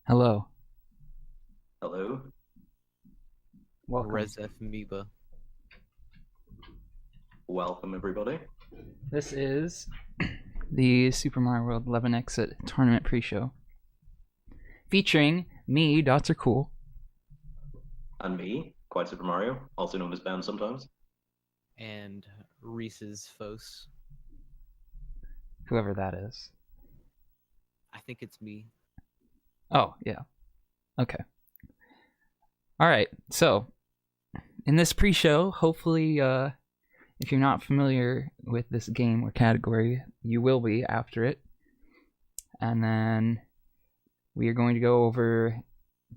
Hello. Hello. Welcome. Res Amoeba. Welcome, everybody. This is the Super Mario World 11 Exit Tournament Pre-Show. Featuring me, Dr. Cool. And me, Quite Super Mario, also known as Ben sometimes. And Reese's Fos. Whoever that is. I think it's me. Oh, yeah. Okay. Alright, so, in this pre-show, hopefully, if you're not familiar with this game or category, you will be after it. And then we are going to go over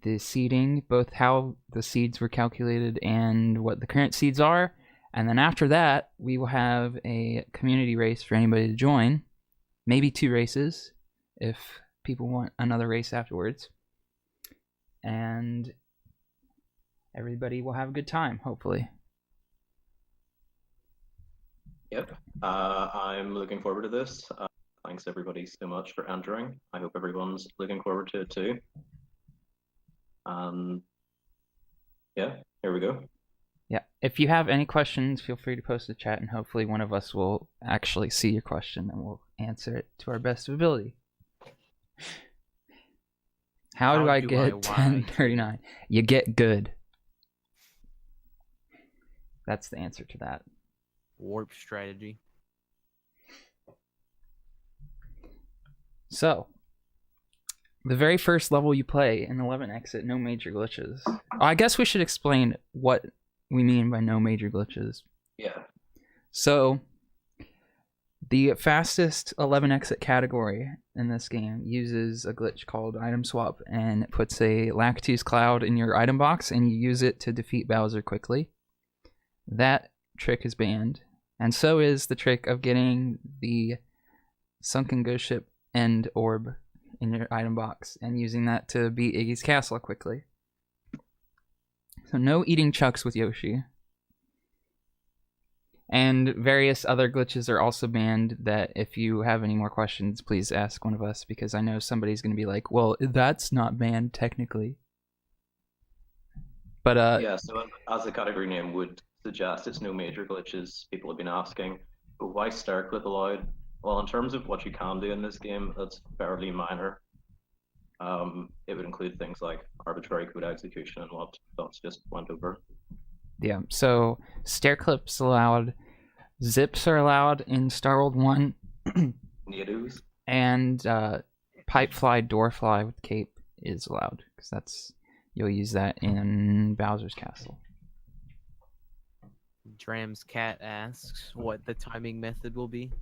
the seeding, both how the seeds were calculated and what the current seeds are. And then after that, we will have a community race for anybody to join. Maybe 2 races if people want another race afterwards. And everybody will have a good time, hopefully. Yep. I'm looking forward to this. Thanks everybody so much for entering. I hope everyone's looking forward to it too. Yeah, here we go. Yeah, if you have any questions, feel free to post in the chat, and hopefully one of us will actually see your question and we'll answer it to our best of ability. How do I get 1039? You get good. That's the answer to that. Warp strategy. So, the very first level you play in 11 Exit, no major glitches. I guess we should explain what we mean by no major glitches. Yeah. So, the fastest 11 Exit category in this game uses a glitch called Item Swap, and it puts a Lactose Cloud in your item box, and you use it to defeat Bowser quickly. That trick is banned, and so is the trick of getting the Sunken Ghost Ship End Orb in your item box and using that to beat Iggy's Castle quickly. So no eating chucks with Yoshi. And various other glitches are also banned that if you have any more questions, please ask one of us, because I know somebody's going to be like, well, that's not banned technically. But yeah, so as the category name would suggest, it's no major glitches. People have been asking, but why star clip allowed? Well, in terms of what you can do in this game, that's fairly minor. It would include things like arbitrary code execution and what Dots just went over. Yeah, so stair clips allowed, zips are allowed in Star World 1. Natives. And pipe fly, door fly with cape is allowed, because you'll use that in Bowser's Castle. Dram's Cat asks what the timing method will be.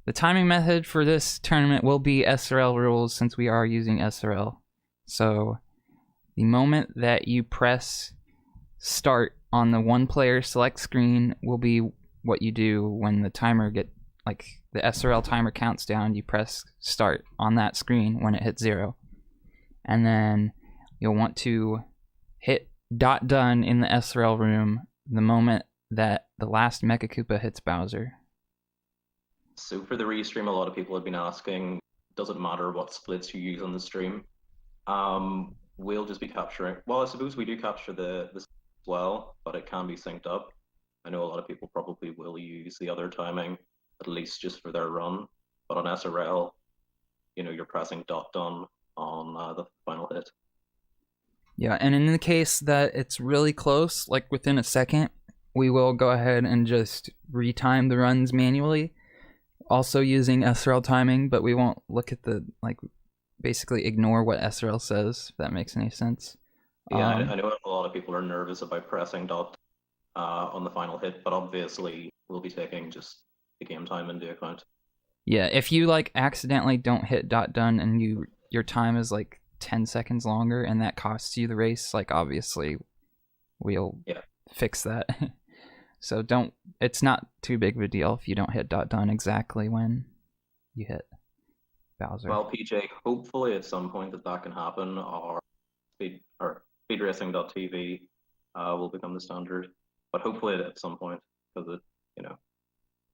The timing method for this tournament will be SRL rules, since we are using SRL. So the moment that you press start on the one player select screen will be what you do when the timer the SRL timer counts down. You press start on that screen when it hits 0. And then you'll want to hit .done in the SRL room the moment that the last Mecha Koopa hits Bowser. So for the restream, a lot of people have been asking, does it matter what splits you use on the stream? We'll just be capturing, well, I suppose we do capture this as well, but it can be synced up. I know a lot of people probably will use the other timing, at least just for their run, but on SRL, you're pressing .done on the final hit. Yeah, and in the case that it's really close, like within a second, we will go ahead and just retime the runs manually, also using SRL timing, but we won't look at basically ignore what SRL says, if that makes any sense. Yeah, I know a lot of people are nervous about pressing dot on the final hit, but obviously we'll be taking just the game time into account. Yeah, if you accidentally don't hit .done and your time is 10 seconds longer and that costs you the race, obviously we'll fix that. So it's not too big of a deal if you don't hit .done exactly when you hit Bowser. Well, PJ, hopefully at some point that can happen, or speedracing.tv will become the standard. But hopefully at some point, because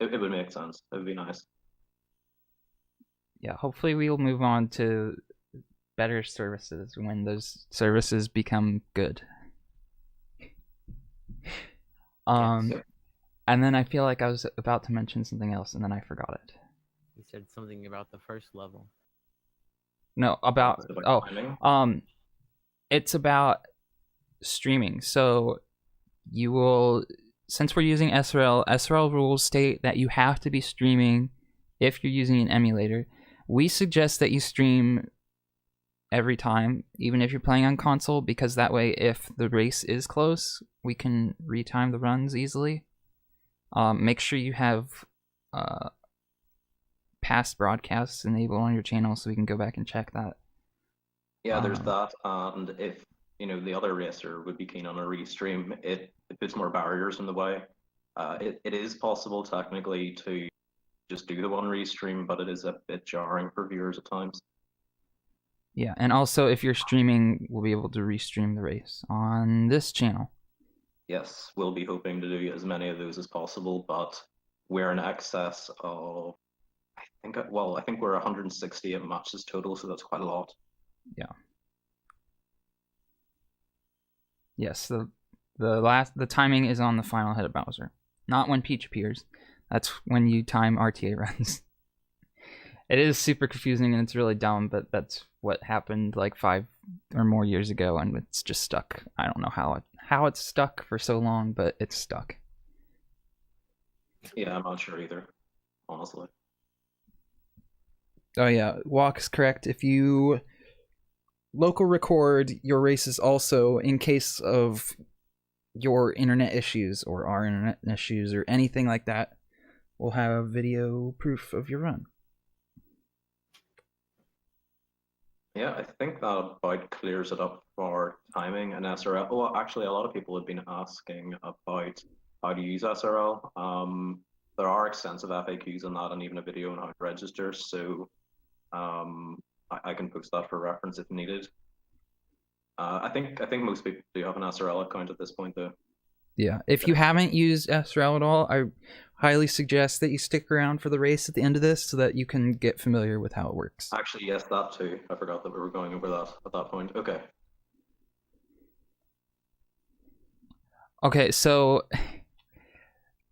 it would make sense. It would be nice. Yeah, hopefully we'll move on to better services when those services become good. Yes. And then I feel like I was about to mention something else, and then I forgot it. You said something about the first level. No, about timing? it's about streaming. So you will, since we're using SRL rules state that you have to be streaming if you're using an emulator. We suggest that you stream every time, even if you're playing on console, because that way, if the race is close, we can retime the runs easily. Make sure you have past broadcasts enabled on your channel so we can go back and check that. Yeah, there's that, and if the other racer would be keen on a restream, it puts more barriers in the way. It is possible technically to just do the one restream, but it is a bit jarring for viewers at times. Yeah, and also if you're streaming, we'll be able to restream the race on this channel. Yes, we'll be hoping to do as many of those as possible, but we're in excess of, I think we're 168 matches total, so that's quite a lot. Yeah. Yes, the timing is on the final hit of Bowser, not when Peach appears. That's when you time RTA runs. It is super confusing and it's really dumb, but that's what happened like 5 or more years ago, and it's just stuck. I don't know how it's stuck for so long, but it's stuck. Yeah, I'm not sure either, honestly. Oh yeah, Walk's correct. If you local record your races also, in case of your internet issues or our internet issues or anything like that, we'll have video proof of your run. Yeah, I think that about clears it up for timing and SRL. Well, actually, a lot of people have been asking about how to use SRL. There are extensive FAQs on that and even a video on how to register, so I can post that for reference if needed. I think most people do have an SRL account at this point, though. Yeah, if you haven't used SRL at all, I highly suggest that you stick around for the race at the end of this so that you can get familiar with how it works. Actually, yes, that too. I forgot that we were going over that at that point. Okay. Okay, so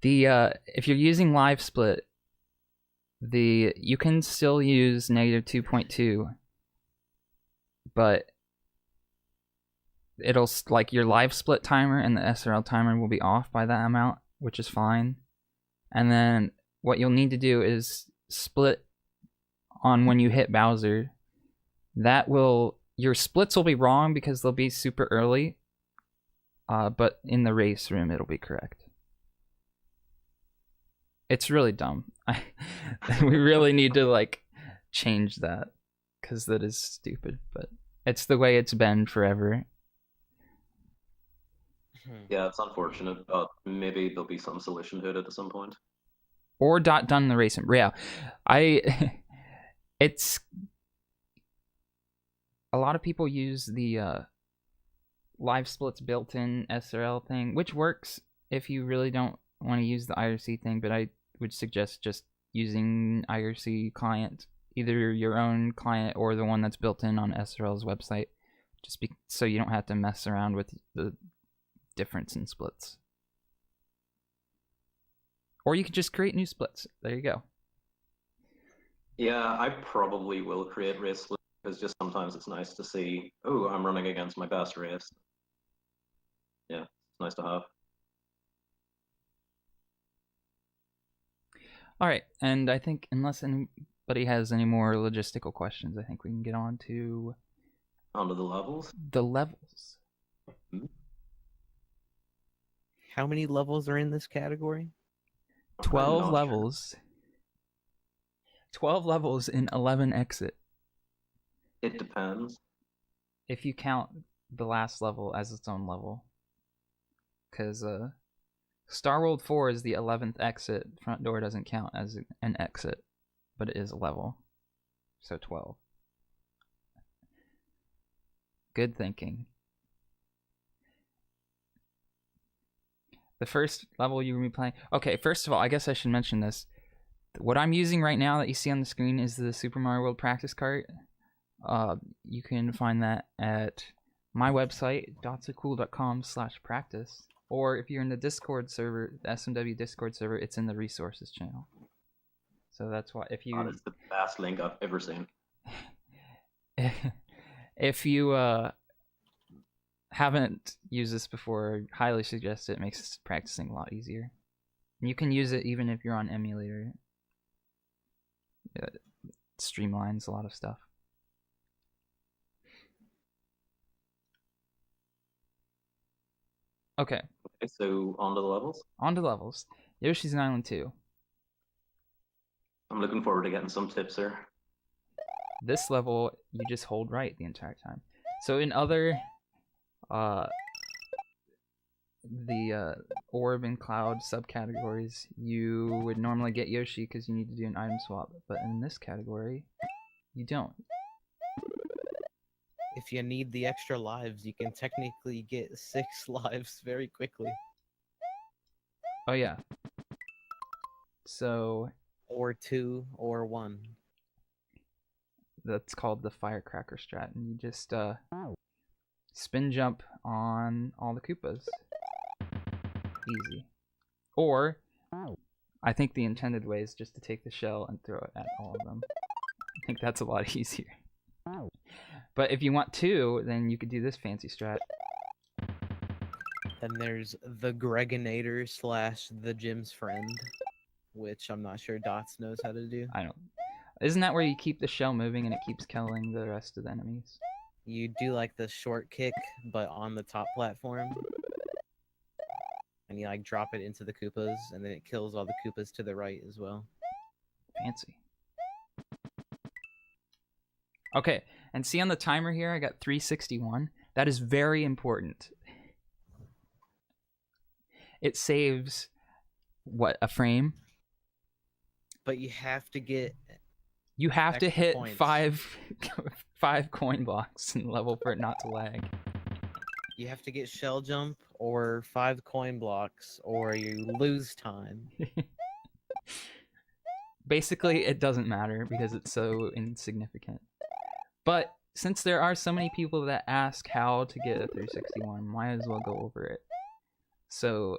if you're using live split, you can still use -2.2, but it'll like your live split timer and the SRL timer will be off by that amount, which is fine. And then what you'll need to do is split on when you hit Bowser. Your splits will be wrong because they'll be super early, but in the race room it'll be correct. It's really dumb. We really need to like change that because that is stupid, but it's the way it's been forever. Yeah, it's unfortunate, but maybe there'll be some solution to it at some point. Or done the race. Yeah, it's a lot of people use the live splits built-in SRL thing, which works if you really don't want to use the IRC thing, but I would suggest just using IRC client, either your own client or the one that's built in on SRL's website, so you don't have to mess around with the difference in splits. Or you could just create new splits. There you go. Yeah, I probably will create race splits because just sometimes it's nice to see, oh, I'm running against my best race. Yeah, it's nice to have. All right, and I think unless anybody has any more logistical questions, I think we can get on to onto the levels. The levels. Mm-hmm. How many levels are in this category? 12 levels. Sure. 12 levels in 11 exit. It depends. If you count the last level as its own level. Because Star World 4 is the 11th exit. Front door doesn't count as an exit, but it is a level. So 12. Good thinking. The first level you will be playing... Okay, first of all, I guess I should mention this. What I'm using right now that you see on the screen is the Super Mario World practice cart. You can find that at my website, dotsacool.com/practice, or if you're in the Discord server, the SMW Discord server, it's in the resources channel. So that's why if you That is the best link I've ever seen. if you haven't used this before, I highly suggest it. It makes practicing a lot easier. And you can use it even if you're on emulator. It streamlines a lot of stuff. Okay. Okay, so on to the levels. On to levels. Yoshi's Island 2. I'm looking forward to getting some tips here. This level, you just hold right the entire time. So in other, the orb and cloud subcategories, you would normally get Yoshi because you need to do an item swap. But in this category, you don't. If you need the extra lives, you can technically get 6 lives very quickly. Oh yeah. So Or 2, or 1. that's called the firecracker strat, and you just spin jump on all the Koopas. Easy. Or I think the intended way is just to take the shell and throw it at all of them. I think that's a lot easier. But if you want to, then you could do this fancy strat. Then there's the Gregonator / the Gym's friend, which I'm not sure Dots knows how to do. I don't. Isn't that where you keep the shell moving and it keeps killing the rest of the enemies? You do like the short kick, but on the top platform. And you like drop it into the Koopas, and then it kills all the Koopas to the right as well. Fancy. Okay, and see on the timer here, I got 361. That is very important. It saves, what, a frame? But you have to get... You have to extra hit points. five coin blocks in the level for it not to lag. You have to get shell jump, or 5 coin blocks, or you lose time. Basically, it doesn't matter because it's so insignificant. But since there are so many people that ask how to get a 361, might as well go over it. So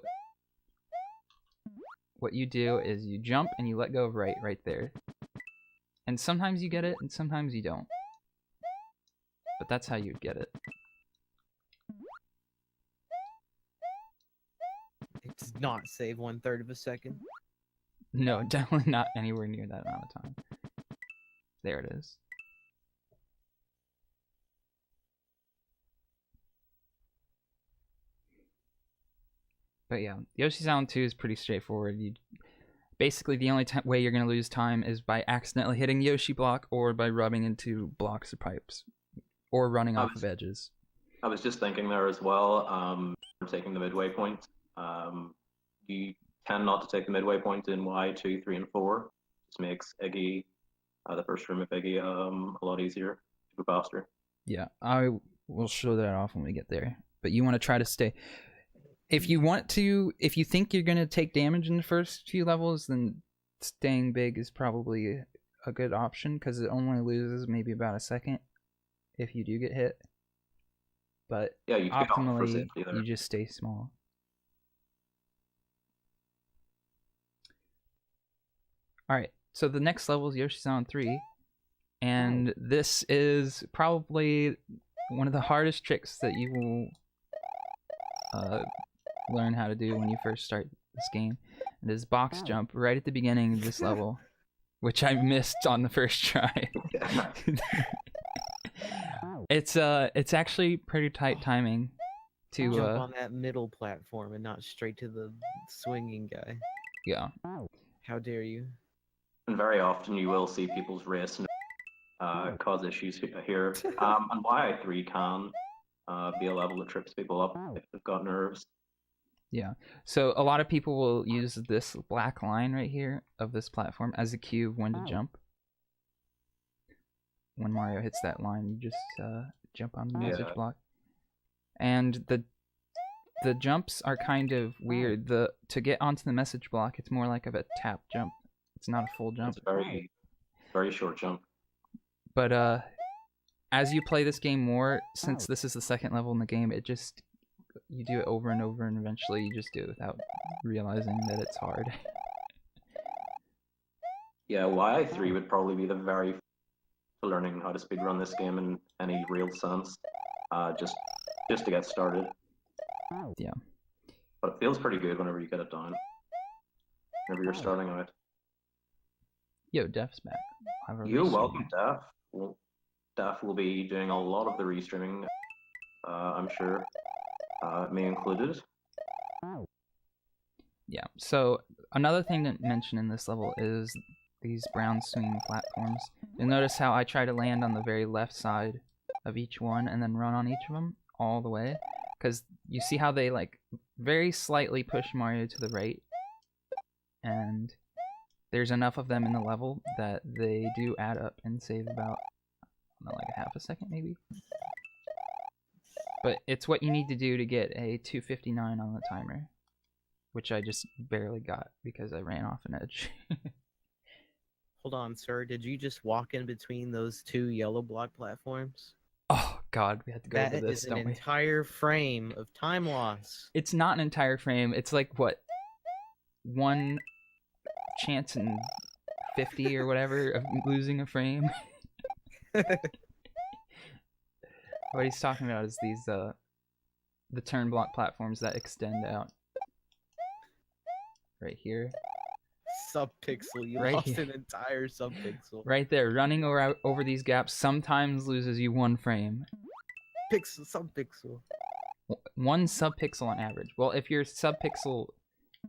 what you do is you jump and you let go of right there. And sometimes you get it and sometimes you don't. But that's how you'd get it. It does not save 1/3 of a second. No, definitely not anywhere near that amount of time. There it is. But yeah, Yoshi's Island 2 is pretty straightforward. Basically, the only way you're going to lose time is by accidentally hitting the Yoshi block or by rubbing into blocks or pipes or running off of edges. I was just thinking there as well, taking the midway point. You tend not to take the midway point in Y, 2, 3, and 4. This makes Iggy, the first room of Iggy, a lot easier to go faster. Yeah, I will show that off when we get there. But you want to try to stay... If you think you're going to take damage in the first few levels, then staying big is probably a good option because it only loses maybe about a second if you do get hit. But yeah, you optimally, you just stay small. Alright, so the next level is Yoshi's Island 3. And this is probably one of the hardest tricks that you will... learn how to do when you first start this game. It is box jump right at the beginning of this level, which I missed on the first try. It's actually pretty tight timing to jump on that middle platform and not straight to the swinging guy. Yeah. How dare you? And very often you will see people's wrists cause issues here. And Y3 can be a level that trips people up if they've got nerves. Yeah, so a lot of people will use this black line right here of this platform as a cue of when to jump. When Mario hits that line, you just jump on the message block. And the jumps are kind of weird. To get onto the message block, it's more like a tap jump. It's not a full jump. It's a very, very short jump. But as you play this game more, since this is the second level in the game, you do it over and over, and eventually you just do it without realizing that it's hard. Yeah, YI3 would probably be the very first learning how to speedrun this game in any real sense, just to get started. Yeah. But it feels pretty good whenever you get it down. Whenever you're starting out. Yo, Def's back. You're welcome, Def. Well, Def will be doing a lot of the restreaming, I'm sure, me included. Yeah, so another thing to mention in this level is these brown swinging platforms. You'll notice how I try to land on the very left side of each one and then run on each of them all the way. Because you see how they like very slightly push Mario to the right. And there's enough of them in the level that they do add up and save about, I don't know, like a half a second maybe. But it's what you need to do to get a 259 on the timer, which I just barely got because I ran off an edge. Hold on, sir. Did you just walk in between those two yellow block platforms? Oh God, we have to go over this, don't we? That is an we? entire frame of time loss. It's not an entire frame. It's like what, 1 chance in 50 or whatever of losing a frame. What he's talking about is these the turn block platforms that extend out. Right here. Subpixel. You Right lost here. an entire subpixel. Right there, running over these gaps sometimes loses you 1 frame. Pixel, subpixel. 1 subpixel on average. Well, if your subpixel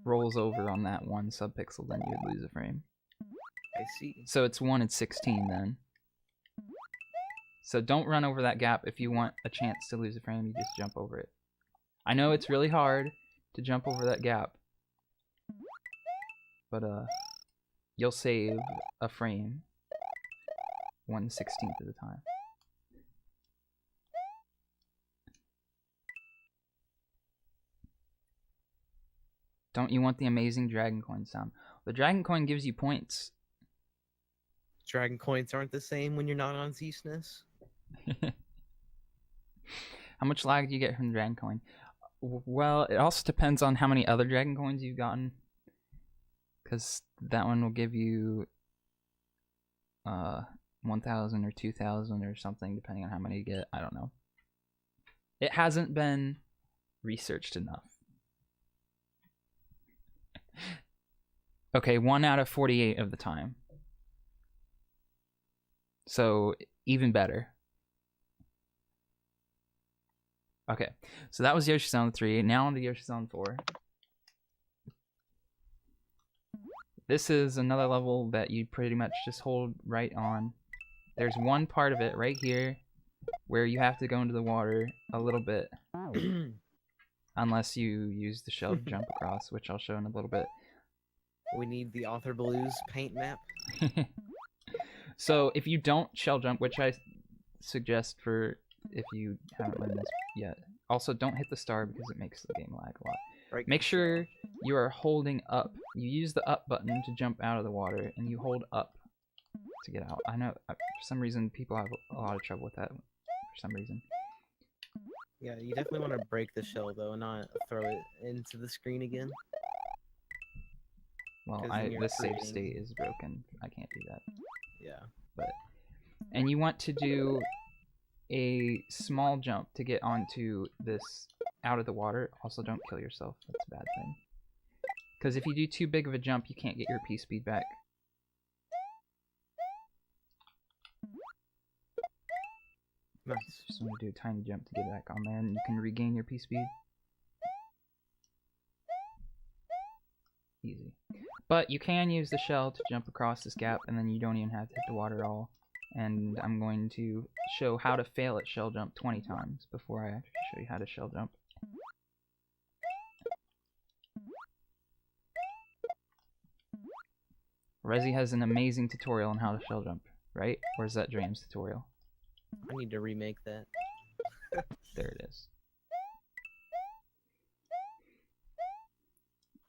rolls over on that 1 subpixel, then you would lose a frame. I see. So it's 1 in 16 then. So don't run over that gap if you want a chance to lose a frame, you just jump over it. I know it's really hard to jump over that gap, but you'll save a frame 1/16 of the time. Don't you want the amazing dragon coin sound? The dragon coin gives you points. Dragon coins aren't the same when you're not on Z-SNES. How much lag do you get from the dragon coin? Well, it also depends on how many other dragon coins you've gotten, because that one will give you 1,000 or 2,000 or something, depending on how many you get. I don't know. It hasn't been researched enough. Okay, 1 out of 48 of the time. So even better. Okay, so that was Yoshi's Island 3. Now on to Yoshi's Island 4. This is another level that you pretty much just hold right on. There's one part of it right here where you have to go into the water a little bit. Unless you use the shell to jump across, which I'll show in a little bit. We need the Author Blues paint map. So if you don't shell jump, which I suggest for if you haven't learned this yet. Also, don't hit the star because it makes the game lag a lot. Right. Make sure you are holding up. You use the up button to jump out of the water, and you hold up to get out. I know for some reason people have a lot of trouble with that. For some reason. Yeah, you definitely want to break the shell though, and not throw it into the screen again. Well, 'Cause then you're the save creating- state is broken. I can't do that. Yeah. And you want to do a small jump to get onto this out of the water. Also, don't kill yourself. That's a bad thing. Because if you do too big of a jump, you can't get your P speed back. Nice. Just want to do a tiny jump to get back on there, and you can regain your P speed. Easy. But you can use the shell to jump across this gap, and then you don't even have to hit the water at all. And I'm going to show how to fail at shell jump 20 times before I actually show you how to shell jump. Resi has an amazing tutorial on how to shell jump, right? Or is that Dream's tutorial? I need to remake that. There it is.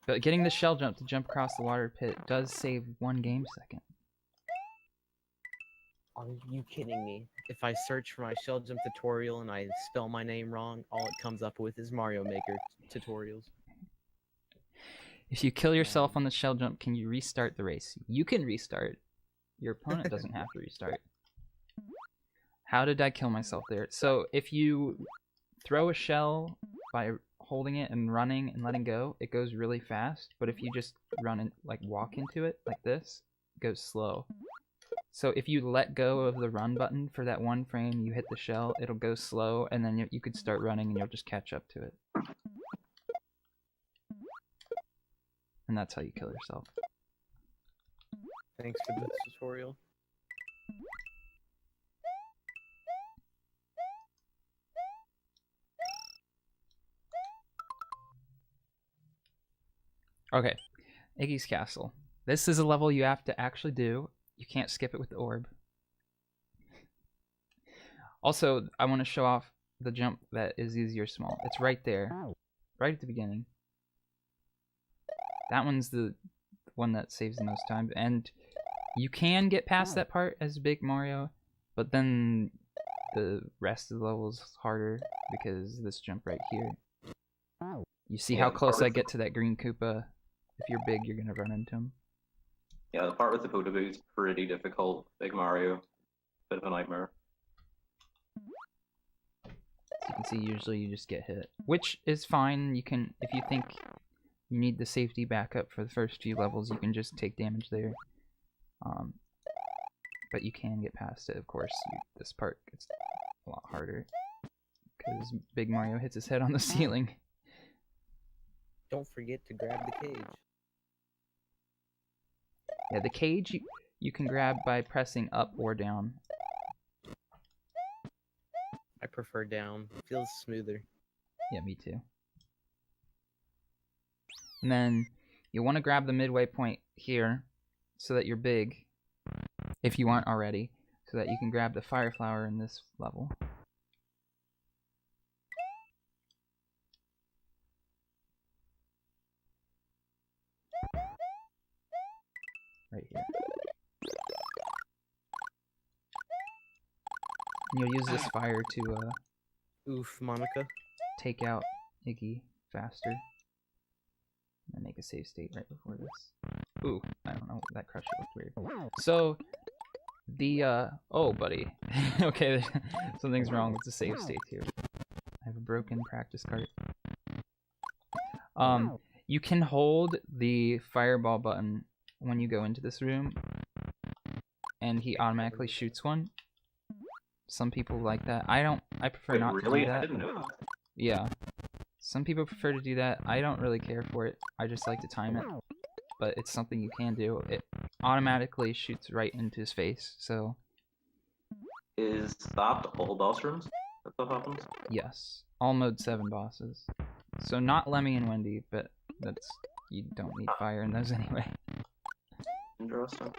But getting the shell jump to jump across the water pit does save 1 game second. Are you kidding me? If I search for my shell jump tutorial and I spell my name wrong, all it comes up with is Mario Maker tutorials. If you kill yourself on the shell jump, can you restart the race? You can restart. Your opponent doesn't have to restart. How did I kill myself there? So if you throw a shell by holding it and running and letting go, it goes really fast. But if you just run and like walk into it like this, it goes slow. So if you let go of the run button for that one frame, you hit the shell, it'll go slow, and then you could start running and you'll just catch up to it. And that's how you kill yourself. Thanks for the tutorial. Okay, Iggy's Castle. This is a level you have to actually do. You can't skip it with the orb. Also, I want to show off the jump that is easy or small. It's right there, right at the beginning. That one's the one that saves the most time, and you can get past that part as Big Mario, but then the rest of the level is harder because this jump right here. You see how close I get to that green Koopa? If you're big, you're gonna run into him. Yeah, the part with the Potaboo is pretty difficult. Big Mario, bit of a nightmare. So you can see usually you just get hit, which is fine. You can, if you think you need the safety backup for the first few levels, you can just take damage there. But you can get past it, of course. This part gets a lot harder because Big Mario hits his head on the ceiling. Don't forget to grab the cage. Yeah, the cage you can grab by pressing up or down. I prefer down. It feels smoother. Yeah, me too. And then you want to grab the midway point here so that you're big, if you aren't already, so that you can grab the fire flower in this level. Right here. And you'll use this fire to Oof, Monica. take out Iggy faster. And make a save state right before this. Ooh, I don't know, that crusher looked weird. So, the, oh buddy. Okay, something's wrong with the save state here. I have a broken practice cart. You can hold the fireball button when you go into this room, and he automatically shoots one. Some people like that. I prefer Wait, not really? to do I that. didn't know that. Yeah. Some people prefer to do that. I don't really care for it. I just like to time it. But it's something you can do. It automatically shoots right into his face, so... Is that all boss rooms that happens? Yes. All Mode 7 bosses. So not Lemmy and Wendy, but that's... You don't need fire in those anyway. Interesting.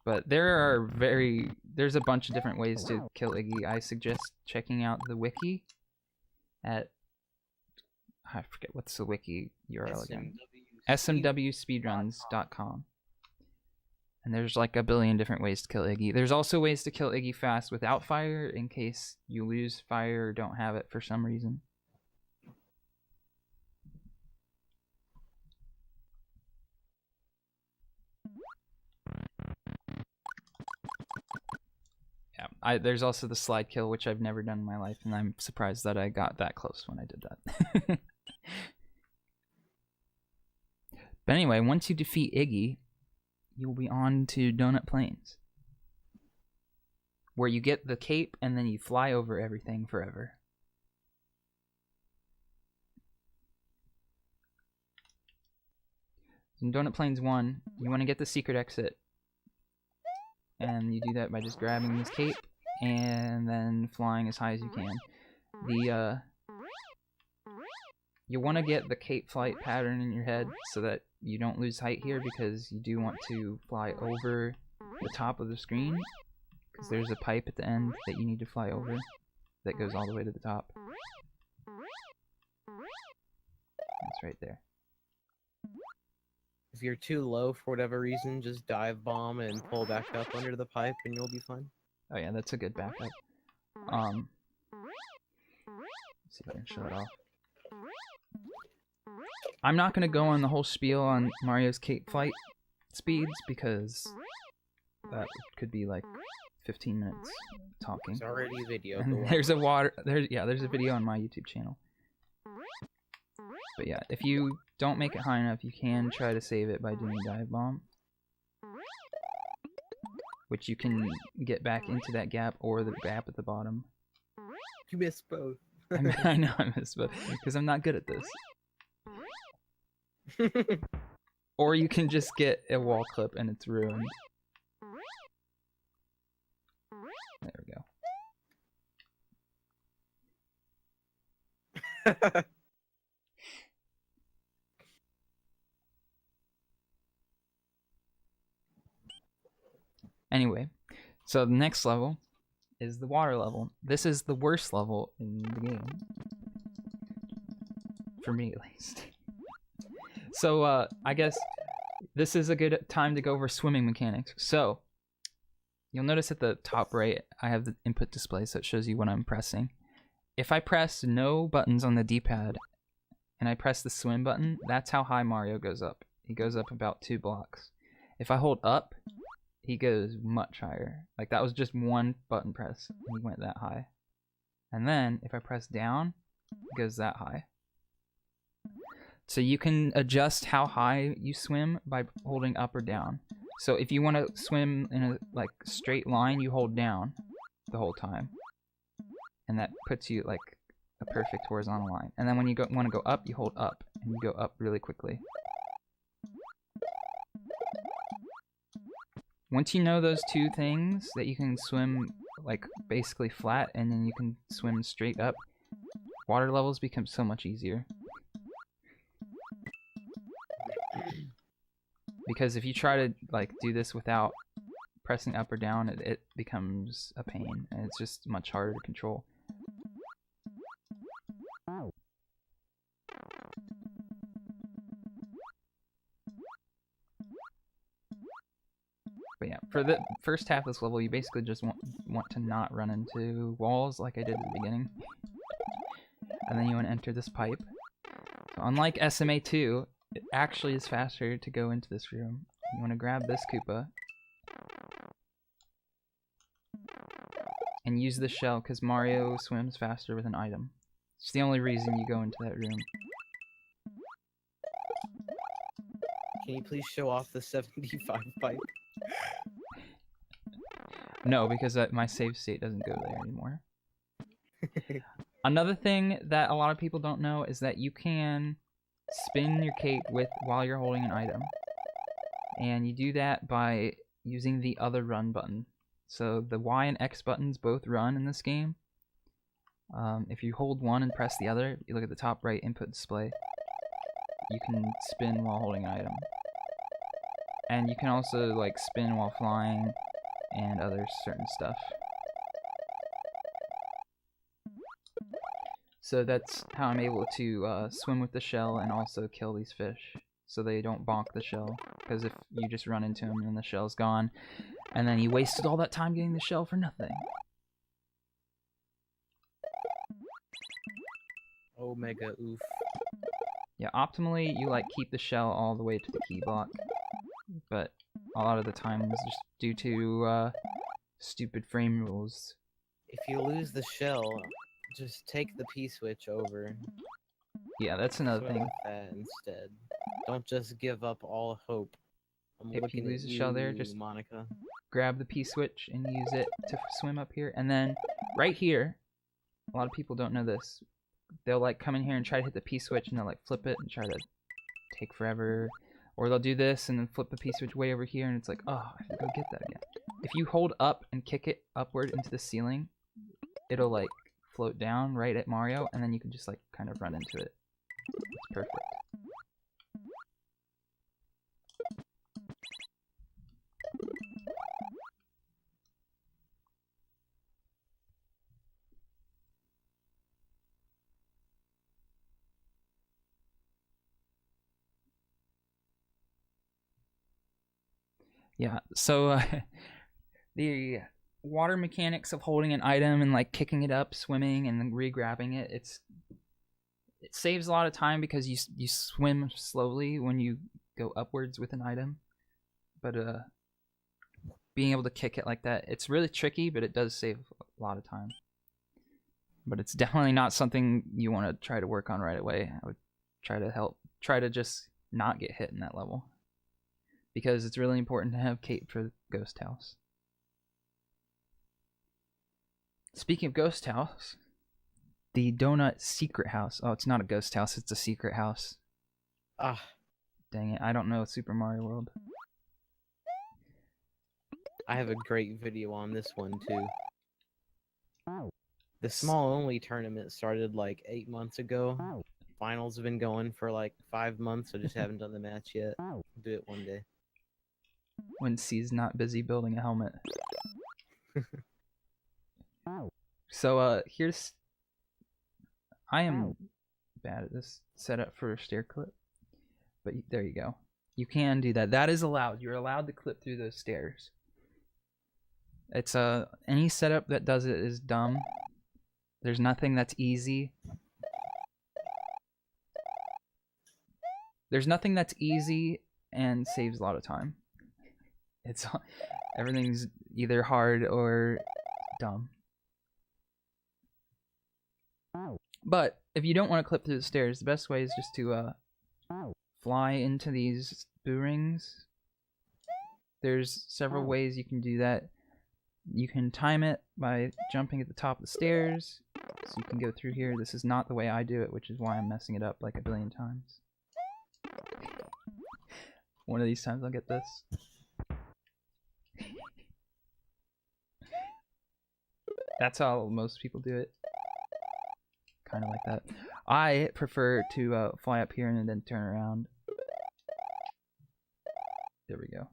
But there's a bunch of different ways to kill Iggy. I suggest checking out the wiki at... I forget, what's the wiki URL again? smwspeedruns.com. And there's like a billion different ways to kill Iggy. There's also ways to kill Iggy fast without fire in case you lose fire or don't have it for some reason. Yeah, there's also the slide kill, which I've never done in my life, and I'm surprised that I got that close when I did that. But anyway, once you defeat Iggy, you'll be on to Donut Plains, where you get the cape and then you fly over everything forever. In Donut Plains 1, you want to get the secret exit, and you do that by just grabbing this cape and then flying as high as you can. You want to get the cape flight pattern in your head so that you don't lose height here, because you do want to fly over the top of the screen, because there's a pipe at the end that you need to fly over that goes all the way to the top. That's right there. If you're too low for whatever reason, just dive bomb and pull back up under the pipe, and you'll be fine. Oh yeah, that's a good backup. Let's see if I can show it off. I'm not gonna go on the whole spiel on Mario's cape flight speeds because that could be like 15 minutes talking. There's already a video. And there's a video on my YouTube channel. But yeah, if you don't make it high enough, you can try to save it by doing dive bomb, which you can get back into that gap or the gap at the bottom. You missed both. I know I missed both because I'm not good at this. Or you can just get a wall clip and it's ruined. There we go. Anyway, so the next level is the water level. This is the worst level in the game. For me, at least. So, I guess this is a good time to go over swimming mechanics. So, you'll notice at the top right, I have the input display, so it shows you what I'm pressing. If I press no buttons on the D-pad, and I press the swim button, that's how high Mario goes up. He goes up about 2 blocks. If I hold up, he goes much higher. Like, that was just one button press, and he went that high. And then, if I press down, it goes that high. So you can adjust how high you swim by holding up or down. So if you want to swim in a straight line, you hold down the whole time. And that puts you like a perfect horizontal line. And then when you want to go up, you hold up, and you go up really quickly. Once you know those two things, that you can swim like basically flat and then you can swim straight up, water levels become so much easier. Because if you try to like do this without pressing up or down, it becomes a pain, and it's just much harder to control. But yeah, for the first half of this level, you basically just want to not run into walls like I did at the beginning. And then you want to enter this pipe. So unlike SMA 2, it actually is faster to go into this room. You want to grab this Koopa and use the shell because Mario swims faster with an item. It's the only reason you go into that room. Can you please show off the 75 pipe? No, because my save state doesn't go there anymore. Another thing that a lot of people don't know is that you can spin your cape while you're holding an item. And you do that by using the other run button. So the Y and X buttons both run in this game. If you hold one and press the other, you look at the top right input display, you can spin while holding an item. And you can also like spin while flying and other certain stuff. So that's how I'm able to swim with the shell and also kill these fish so they don't bonk the shell. Because if you just run into them and the shell's gone, and then you wasted all that time getting the shell for nothing. Omega oof. Yeah, optimally you like keep the shell all the way to the key block, but a lot of the time it's just due to stupid frame rules. If you lose the shell, just take the P-switch over. Yeah, that's another Swim thing. with that instead. Don't just give up all hope. I'm If looking you lose at the shell there, just Monica. grab the P-switch and use it to swim up here. And then right here, a lot of people don't know this, they'll like come in here and try to hit the P-switch and they'll like flip it and try to take forever. Or they'll do this and then flip the P-switch way over here and it's like, oh, I have to go get that again. If you hold up and kick it upward into the ceiling, it'll like float down right at Mario and then you can just like kind of run into it. It's perfect. Yeah, so the water mechanics of holding an item and like kicking it up, swimming, and then re-grabbing it, it saves a lot of time because you swim slowly when you go upwards with an item. But being able to kick it like that, it's really tricky, but it does save a lot of time. But it's definitely not something you want to try to work on right away. I would try to just not get hit in that level, because it's really important to have Kate for the ghost house. Speaking of ghost house, the donut secret house. Oh, it's not a ghost house, it's a secret house. Ah, dang it, I don't know Super Mario World. I have a great video on this one too. The small only tournament started like 8 months ago. Finals have been going for like 5 months. I just haven't done the match yet. I'll do it one day. When C's not busy building a helmet. So I am bad at this setup for a stair clip, but there you go. You can do that. That is allowed. You're allowed to clip through those stairs. It's any setup that does it is dumb. There's nothing that's easy. There's nothing that's easy and saves a lot of time. It's everything's either hard or dumb. But if you don't want to clip through the stairs, the best way is just to fly into these boo rings. There's several ways you can do that. You can time it by jumping at the top of the stairs, so you can go through here. This is not the way I do it, which is why I'm messing it up like a billion times. One of these times I'll get this. That's how most people do it. Kind of like that. I prefer to fly up here and then turn around. There we go.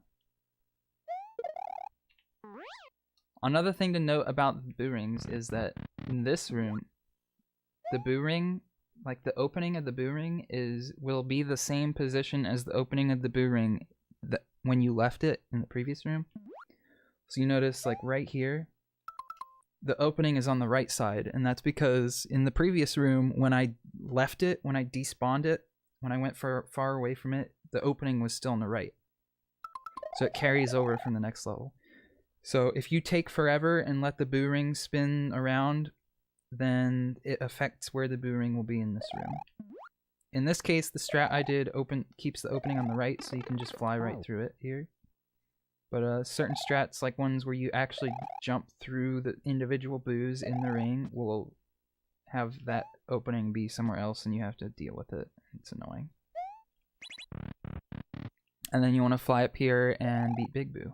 Another thing to note about the boo rings is that in this room, the boo ring, like the opening of the boo ring, will be the same position as the opening of the boo ring when you left it in the previous room. So you notice, like right here, the opening is on the right side, and that's because in the previous room, when I left it, when I despawned it, when I went far away from it, the opening was still on the right. So it carries over from the next level. So if you take forever and let the boo ring spin around, then it affects where the boo ring will be in this room. In this case, the strat I did keeps the opening on the right, so you can just fly right through it here. But certain strats, like ones where you actually jump through the individual boos in the ring, will have that opening be somewhere else, and you have to deal with it. It's annoying. And then you want to fly up here and beat Big Boo.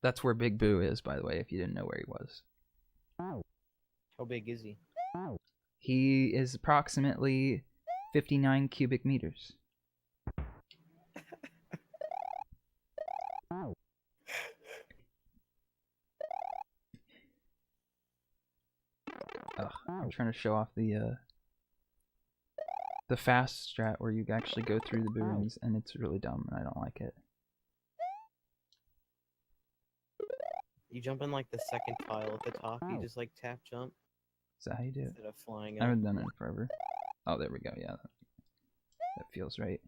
That's where Big Boo is, by the way, if you didn't know where he was. How big is he? He is approximately 59 cubic meters. Ugh, I'm trying to show off the fast strat where you actually go through the boo rings, and it's really dumb, and I don't like it. You jump in like the second tile at the top. You just like tap jump. Is that how you do it? Instead of flying I up. haven't done it in forever. Oh, there we go. Yeah, that feels right.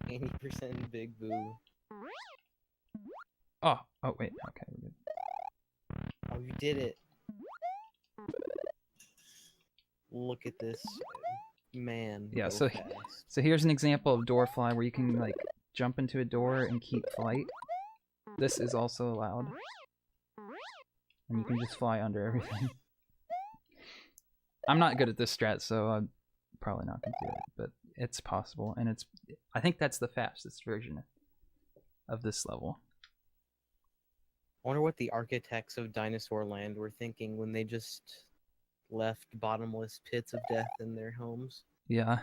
80% Big Boo. Oh wait. Okay, we're good. Oh, you did it. Look at this man. Yeah, go so fast. so here's an example of door fly where you can like jump into a door and keep flight. This is also allowed. And you can just fly under everything. I'm not good at this strat, so I'm probably not going to do it, but it's possible, and I think that's the fastest version of this level. I wonder what the architects of Dinosaur Land were thinking when they just left bottomless pits of death in their homes. Yeah.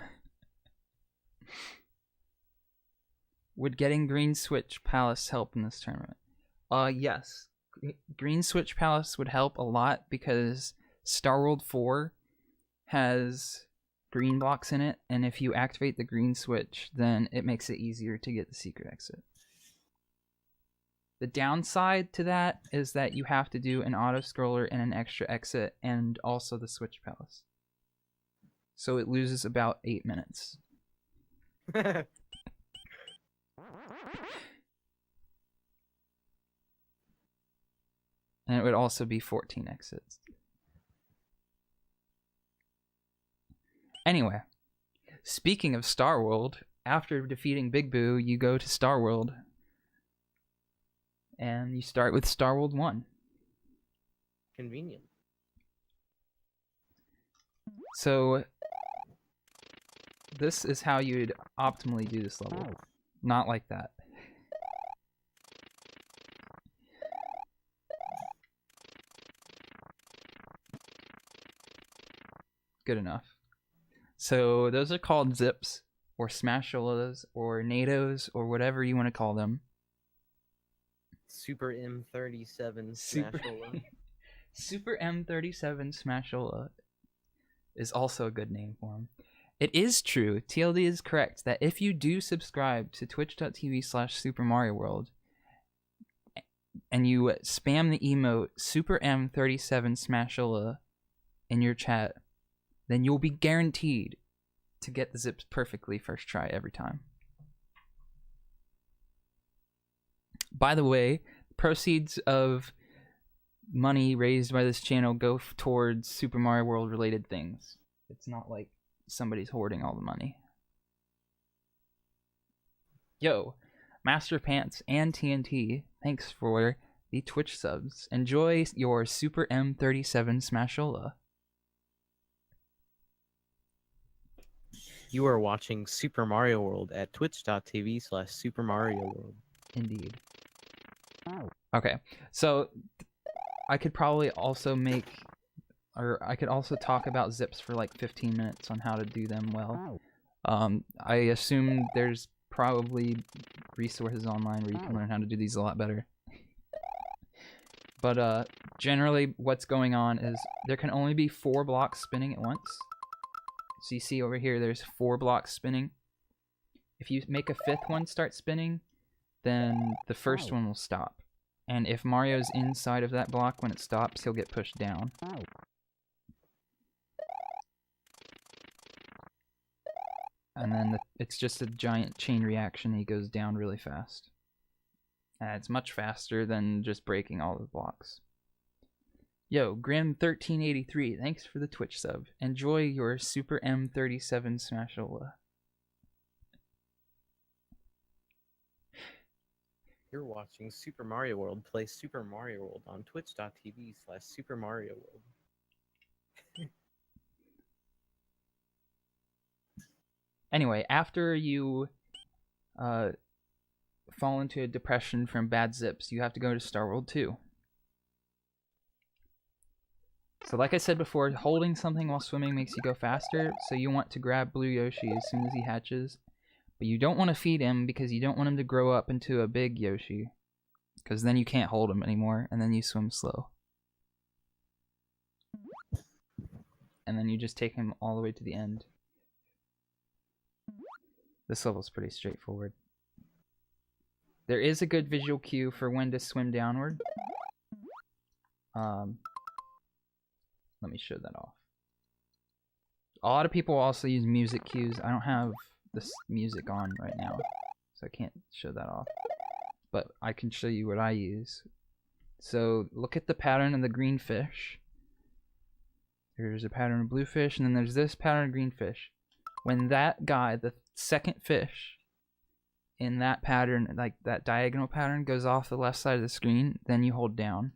Would getting Green Switch Palace help in this tournament? Yes. Green Switch Palace would help a lot because Star World 4 has green blocks in it, and if you activate the green switch, then it makes it easier to get the secret exit. The downside to that is that you have to do an auto scroller and an extra exit, and also the switch palace. So it loses about 8 minutes. And it would also be 14 exits. Anyway, speaking of Star World, after defeating Big Boo, you go to Star World. And you start with Star World 1. Convenient. So, this is how you'd optimally do this level. Not like that. Good enough. So, those are called zips, or smasholas, or nados, or whatever you want to call them. Super M37 Super- Smashola. Super M37 Smashola is also a good name for him. It is true, TLD is correct, that if you do subscribe to twitch.tv/Super Mario World and you spam the emote Super M37 Smashola in your chat, then you'll be guaranteed to get the zips perfectly first try every time. By the way, proceeds of money raised by this channel go towards Super Mario World related things. It's not like somebody's hoarding all the money. Yo, Master Pants and TNT, thanks for the Twitch subs. Enjoy your Super M37 Smashola. You are watching Super Mario World at twitch.tv/Super Mario World. Indeed. Okay, so I could probably also I could also talk about zips for like 15 minutes on how to do them well. I assume there's probably resources online where you can learn how to do these a lot better. But generally what's going on is there can only be 4 blocks spinning at once. So you see over here there's 4 blocks spinning. If you make a 5th one start spinning, then the first one will stop. And if Mario's inside of that block when it stops, he'll get pushed down. And then it's just a giant chain reaction. He goes down really fast. And it's much faster than just breaking all the blocks. Yo, Grim1383, thanks for the Twitch sub. Enjoy your Super M37 Smashola. You're watching Super Mario World. Play Super Mario World on twitch.tv/Super Mario World. Anyway, after you fall into a depression from bad zips, you have to go to Star World 2. So like I said before, holding something while swimming makes you go faster, so you want to grab Blue Yoshi as soon as he hatches. But you don't want to feed him because you don't want him to grow up into a big Yoshi. Because then you can't hold him anymore, and then you swim slow. And then you just take him all the way to the end. This level's pretty straightforward. There is a good visual cue for when to swim downward. Let me show that off. A lot of people also use music cues. I don't have this music on right now, so I can't show that off. But I can show you what I use. So look at the pattern of the green fish. There's a pattern of blue fish, and then there's this pattern of green fish. When that guy, the second fish in that pattern, like that diagonal pattern, goes off the left side of the screen, then you hold down.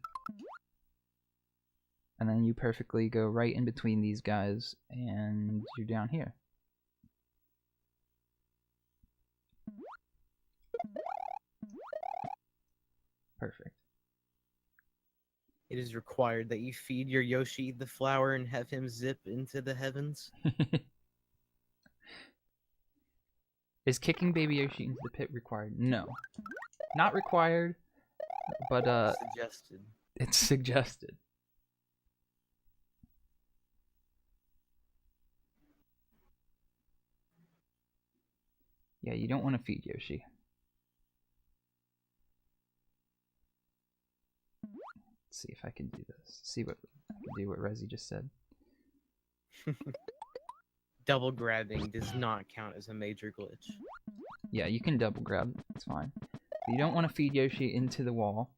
And then you perfectly go right in between these guys, and you're down here. Perfect. It is required that you feed your Yoshi the flower and have him zip into the heavens. Is kicking Baby Yoshi into the pit required? No. Not required, but Suggested. it's suggested. Yeah, you don't want to feed Yoshi. Let's see if I can do this. See what I can do what Rezi just said. Double grabbing does not count as a major glitch. Yeah, you can double grab. It's fine. But you don't want to feed Yoshi into the wall.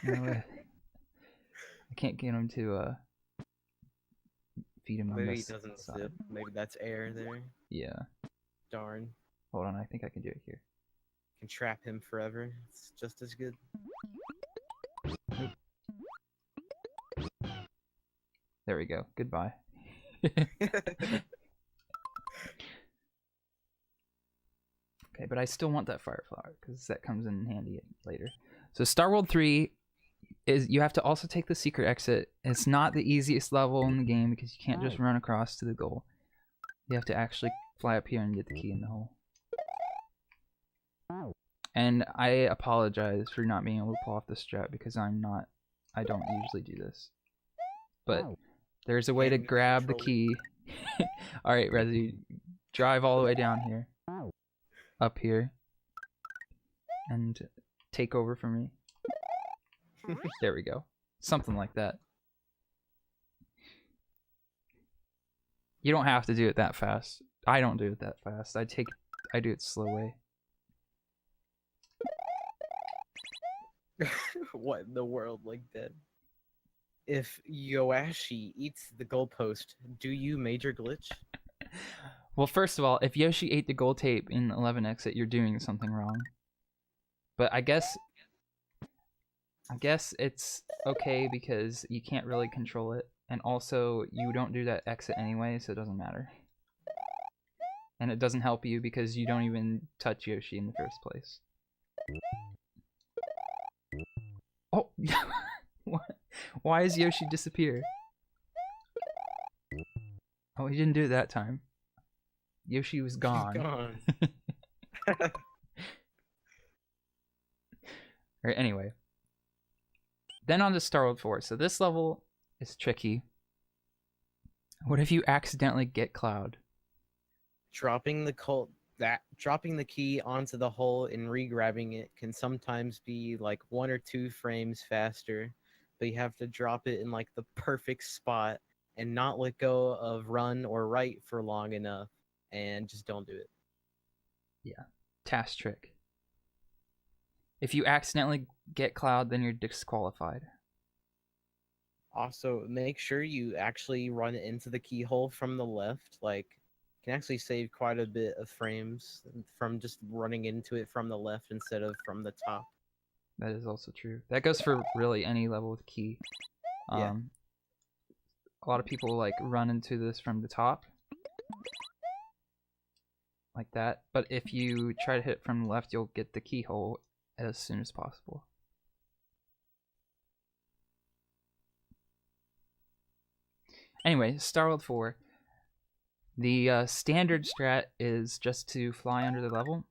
I can't get him to feed him on Maybe he this doesn't side. zip. Maybe that's air there. Yeah. Darn. Hold on, I think I can do it here. Can trap him forever. It's just as good. There we go. Goodbye. Okay, but I still want that fire flower because that comes in handy later. So Star World 3 is you have to also take the secret exit. It's not the easiest level in the game because you can't just run across to the goal. You have to actually fly up here and get the key in the hole. And I apologize for not being able to pull off this strat because I don't usually do this. But there's a way to grab the key. Alright, Rezi, drive all the way down here. Up here. And take over for me. There we go. Something like that. You don't have to do it that fast. I don't do it that fast. I do it slow way. What in the world like that? If Yoshi eats the goalpost, do you major glitch? Well, first of all, if Yoshi ate the gold tape in 11 exit, you're doing something wrong. But I guess it's okay because you can't really control it, and also you don't do that exit anyway, so it doesn't matter. And it doesn't help you because you don't even touch Yoshi in the first place. Oh, why is Yoshi disappear? Oh, he didn't do it that time. Yoshi was gone. He's gone. Alright, anyway. Then on to Star World 4. So this level is tricky. What if you accidentally get Cloud? Dropping the key onto the hole and re-grabbing it can sometimes be like 1 or 2 frames faster, but you have to drop it in like the perfect spot and not let go of run or right for long enough, and just don't do it. Yeah, task trick. If you accidentally get Cloud, then you're disqualified. Also, make sure you actually run into the keyhole from the left. Like, you can actually save quite a bit of frames from just running into it from the left instead of from the top. That is also true. That goes for really any level with key. Yeah. A lot of people like run into this from the top. Like that. But if you try to hit it from the left, you'll get the keyhole as soon as possible. Anyway, Star World 4. The standard strat is just to fly under the level.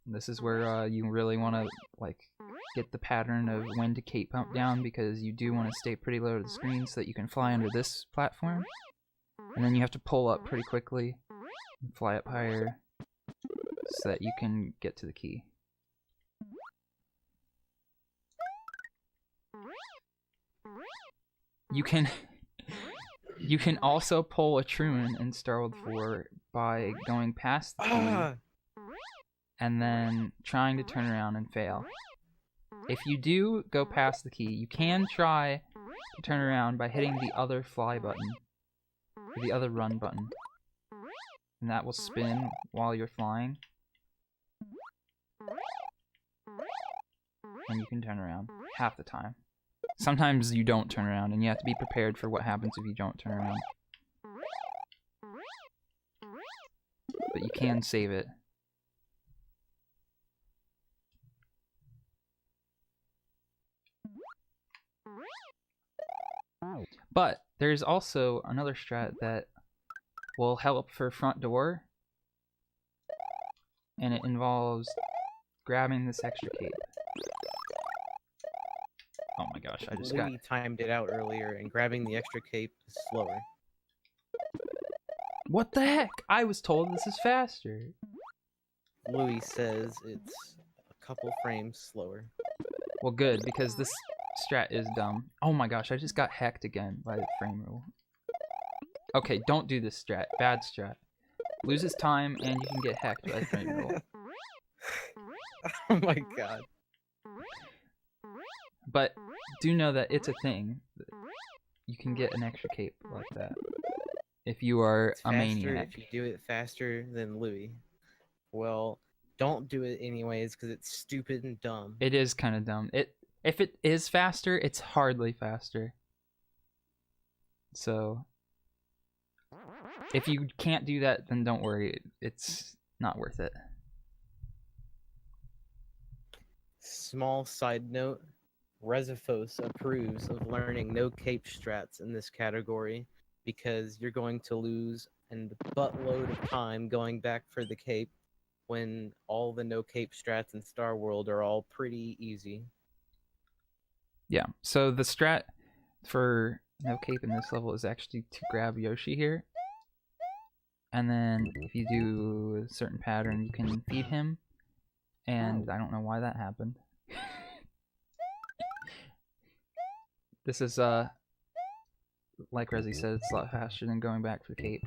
This is where you really want to like get the pattern of when to cape pump down, because you do want to stay pretty low to the screen so that you can fly under this platform. And then you have to pull up pretty quickly and fly up higher so that you can get to the key. You can also pull a Truman in Star World 4 by going past the key and then trying to turn around and fail. If you do go past the key, you can try to turn around by hitting the other fly button, or the other run button, and that will spin while you're flying, and you can turn around half the time. Sometimes you don't turn around, and you have to be prepared for what happens if you don't turn around. But you can save it. But there's also another strat that will help for front door, and it involves grabbing this extra cape. Oh my gosh, I just got... Louis timed it out earlier, and grabbing the extra cape is slower. What the heck? I was told this is faster. Louis says it's a couple frames slower. Well, good, because this strat is dumb. Oh my gosh, I just got hacked again by the frame rule. Okay, don't do this strat. Bad strat. Loses time, and you can get hacked by the frame rule. Oh my god. But do know that it's a thing. You can get an extra cape like that if you are It's a faster maniac. if you do it faster than Louis. Well, don't do it anyways because it's stupid and dumb. It is kind of dumb. If it is faster, it's hardly faster. So if you can't do that, then don't worry. It's not worth it. Small side note, Resifos approves of learning no cape strats in this category because you're going to lose a buttload of time going back for the cape when all the no cape strats in Star World are all pretty easy. Yeah, so the strat for no cape in this level is actually to grab Yoshi here. And then if you do a certain pattern, you can feed him. And I don't know why that happened. This is, like Resi said, it's a lot faster than going back for the cape.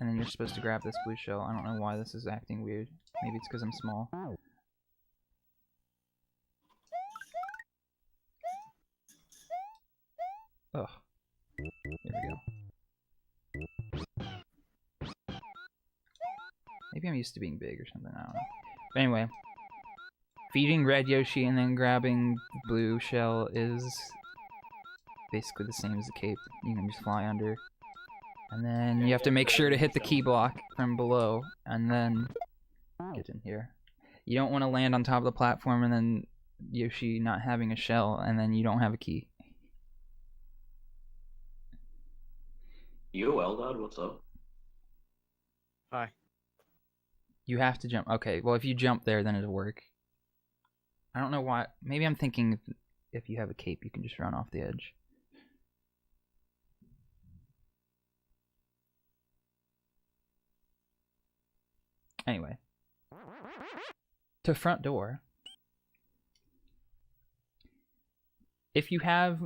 And then you're supposed to grab this blue shell. I don't know why this is acting weird. Maybe it's because I'm small. Ugh. Here we go. Maybe I'm used to being big or something, I don't know. But anyway, feeding red Yoshi and then grabbing the blue shell is basically the same as the cape. You can just fly under. And then you have to make sure to hit the key block from below and then get in here. You don't want to land on top of the platform and then Yoshi not having a shell and then you don't have a key. Yo, Eldad, what's up? Hi. You have to jump. Okay, well if you jump there then it'll work. I don't know why. Maybe I'm thinking if you have a cape you can just run off the edge. Anyway. To front door. If you have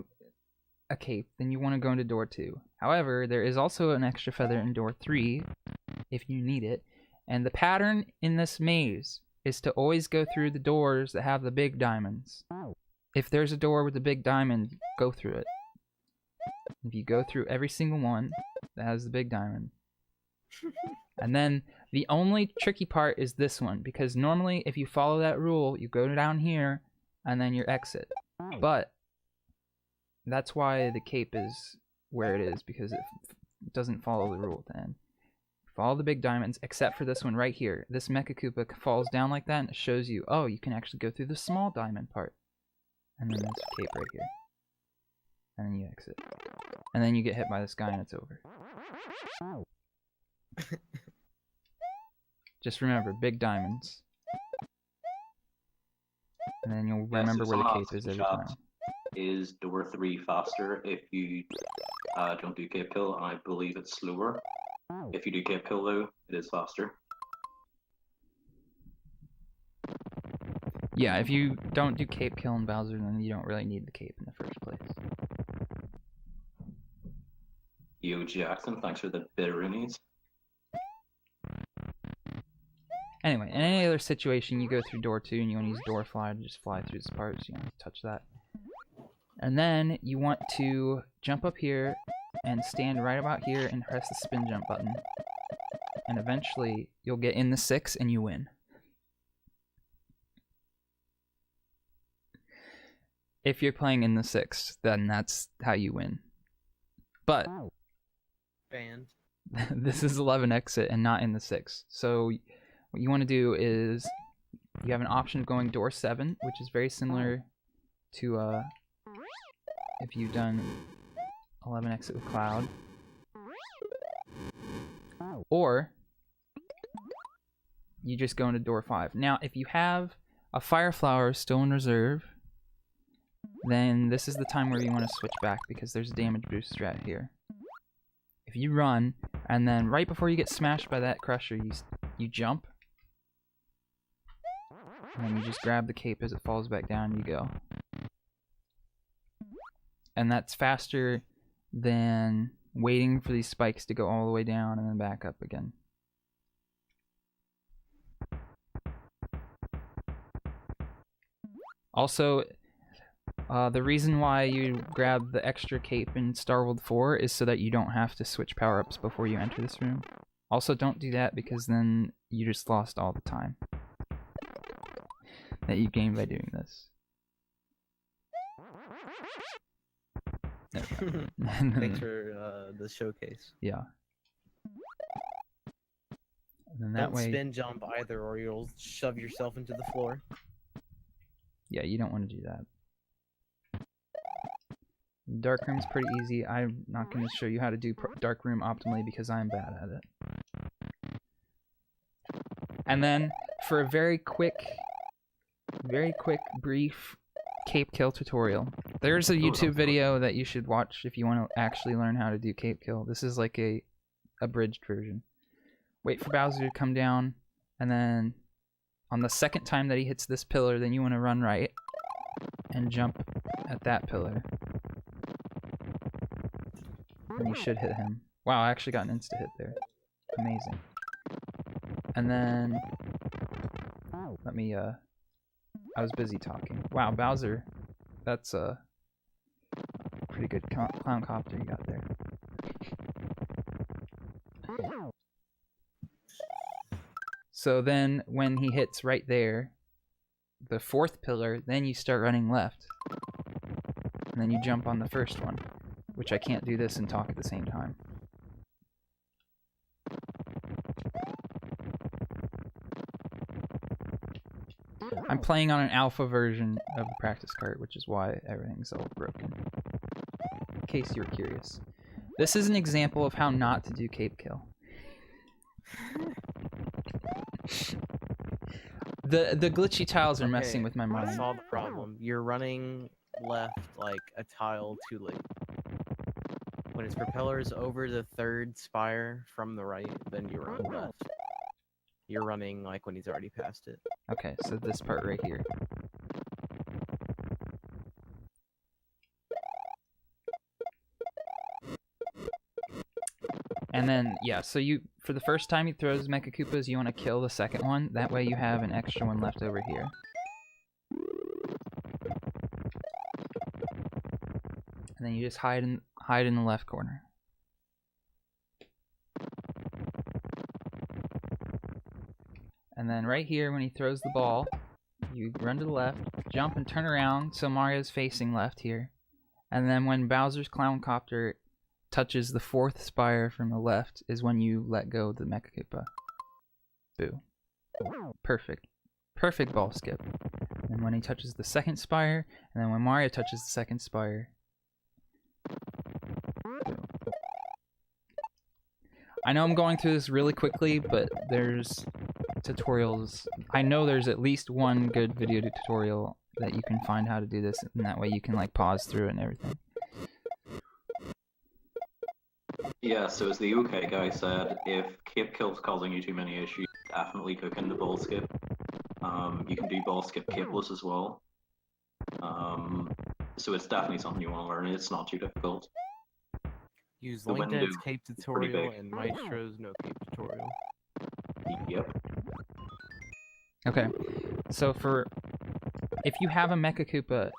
a cape, then you want to go into door 2. However, there is also an extra feather in door 3 if you need it. And the pattern in this maze is to always go through the doors that have the big diamonds. If there's a door with a big diamond, go through it. If you go through every single one that has the big diamond. And then the only tricky part is this one, because normally if you follow that rule, you go down here and then your exit. But that's why the cape is where it is, because it doesn't follow the rule at the end. Follow the big diamonds, except for this one right here. This Mecha Koopa falls down like that and it shows you, oh, you can actually go through the small diamond part. And then there's a cape right here. And then you exit. And then you get hit by this guy and it's over. Just remember, big diamonds. And then you'll remember where the cape is every time. Is door 3 faster if you don't do cape kill? I believe it's slower. If you do cape kill though, it is faster. Yeah, if you don't do cape kill in Bowser, then you don't really need the cape in the first place. Yo, Jackson, thanks for the bitteroonies. Anyway, in any other situation, you go through door 2 and you want to use door fly to just fly through this part, so you don't have to touch that. And then you want to jump up here and stand right about here and press the spin jump button. And eventually, you'll get in the 6 and you win. If you're playing in the 6, then that's how you win. But Banned. this is 11 exit and not in the 6. So what you want to do is you have an option of going door 7, which is very similar to if you've done 11 exit with Cloud. Or you just go into door 5. Now, if you have a Fire Flower still in reserve, then this is the time where you want to switch back because there's a damage boost strat here. if you run, and then right before you get smashed by that crusher, you jump, and then you just grab the cape as it falls back down, and you go. And that's faster than waiting for these spikes to go all the way down and then back up again. Also, the reason why you grab the extra cape in Star World 4 is so that you don't have to switch power-ups before you enter this room. Also, don't do that because then you just lost all the time that you gained by doing this. Thanks for the showcase. Yeah. And then that Don't way, spin jump either, or you'll shove yourself into the floor. yeah, you don't want to do that. Dark room's pretty easy. I'm not going to show you how to do dark room optimally because I'm bad at it. And then for a very quick, brief cape kill tutorial, there's a YouTube video that you should watch if you want to actually learn how to do cape kill. This is like a abridged version. Wait for Bowser to come down, and then on the second time that he hits this pillar, then you want to run right and jump at that pillar. And you should hit him. Wow, I actually got an insta hit there. Amazing. And then let me I was busy talking. Wow, Bowser, that's a pretty good clown copter you got there. So then when he hits right there, the fourth pillar, then you start running left. And then you jump on the first one, which I can't do this and talk at the same time. I'm playing on an alpha version of the practice cart, which is why everything's all broken. In case you're curious. This is an example of how not to do cape kill. The glitchy tiles are messing with my I mind. saw the problem. You're running left like a tile too late. When his propeller is over the third spire from the right, then you run left. You're running like when he's already past it. Okay, so this part right here. And then, yeah, so you, for the first time he throws Mecha Koopas, you want to kill the second one. That way you have an extra one left over here. And then you just hide in the left corner. And then right here, when he throws the ball, you run to the left, jump and turn around so Mario's facing left here. And then when Bowser's Clown Copter touches the fourth spire from the left is when you let go of the Mecha Koopa. Boo. Perfect. Perfect ball skip. And when he touches the second spire, and then when Mario touches the second spire. Boo. I know I'm going through this really quickly, but there's tutorials. I know there's at least one good video tutorial that you can find how to do this, and that way you can like pause through it and everything. Yeah, so as the OK guy said, if cape kill's causing you too many issues, definitely cook in the ball skip. You can do ball skip capeless as well. So it's definitely something you want to learn. It's not too difficult. Use The LinkedIn's window cape is pretty tutorial big. and Maestro's no cape tutorial. Yep. Okay, so if you have a Mecha Koopa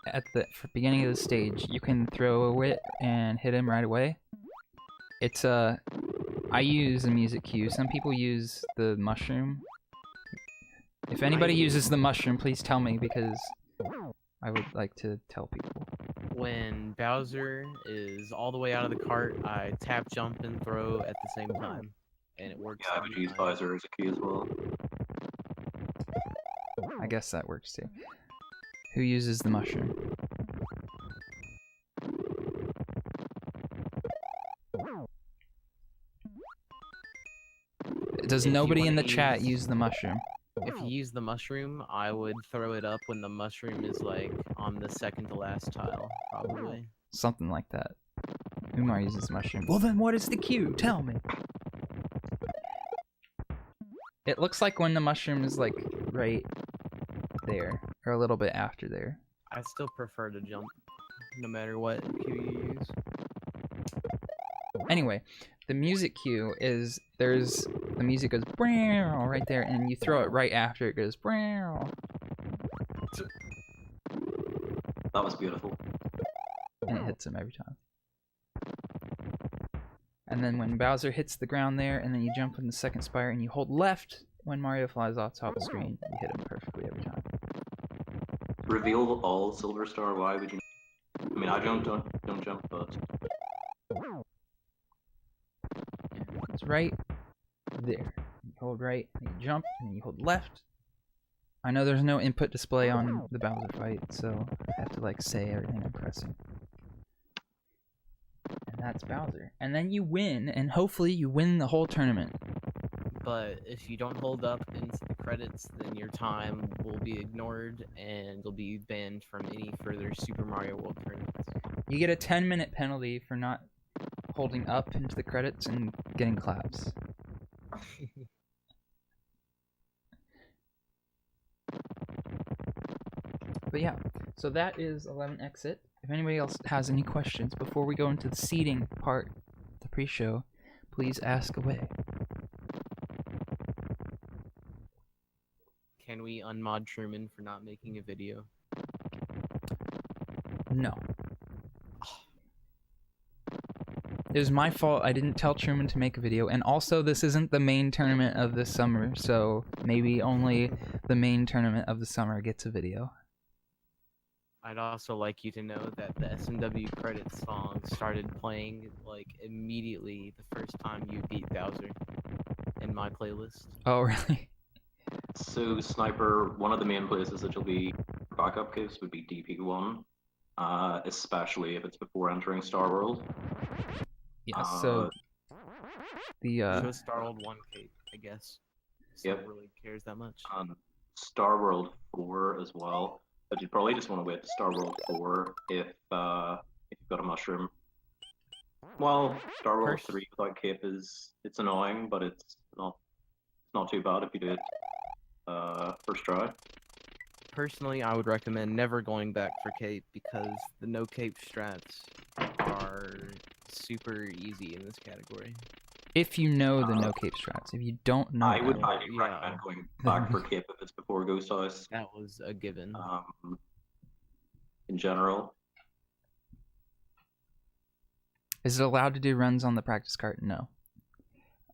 at the beginning of the stage, you can throw it and hit him right away. It's I use a music cue. Some people use the mushroom. If anybody uses the mushroom, please tell me because I would like to tell people. When Bowser is all the way out of the cart, I tap, jump, and throw at the same time, and it works. Yeah, I would every use time. Bowser as a key as well. I guess that works too. Who uses the mushroom? Does If you nobody in wanna the chat use- use the mushroom? If you use the mushroom, I would throw it up when the mushroom is like on the second to last tile, probably. Something like that. Umar uses mushroom. Well then what is the cue? Tell me. It looks like when the mushroom is like right there, or a little bit after there. I still prefer to jump, no matter what cue you use. Anyway, the music cue is the music goes right there, and you throw it right after it goes. That was beautiful. And it hits him every time. And then when Bowser hits the ground there, and then you jump in the second spire, and you hold left when Mario flies off top of the screen, you hit him perfectly every time. Reveal all Silver Star. Why would you? I mean, I don't jump, but It's right there. You hold right, and you jump, and then you hold left. I know there's no input display on the Bowser fight, so I have to like say everything I'm pressing. And that's Bowser. And then you win, and hopefully you win the whole tournament. But if you don't hold up into the credits, then your time will be ignored and you'll be banned from any further Super Mario World tournaments. You get a 10-minute penalty for not holding up into the credits and getting claps. But yeah, so that is 11 Exit. If anybody else has any questions before we go into the seeding part, the pre-show, please ask away. Can we unmod Truman for not making a video? No. It was my fault. I didn't tell Truman to make a video, and also this isn't the main tournament of this summer, so maybe only the main tournament of the summer gets a video. I'd also like you to know that the SMW credits song started playing like immediately the first time you beat Bowser in my playlist. Oh, really? so Sniper. One of the main places that you'll be backup case would be DP1, especially if it's before entering Star World. Yeah, so the So Star World 1 Cape, I guess. So Yep. really cares that much. Star World 4 as well, but you probably just want to wait to Star World 4 if you've got a mushroom. Well, Star World 3 without cape it's annoying, but it's not too bad if you do it first try. Personally, I would recommend never going back for cape because the no cape strats are super easy in this category. if you know the no cape strats, if you don't know, I would them, highly recommend going back for cape if it's before Ghost House. That was a given. In general, is it allowed to do runs on the practice cart? No.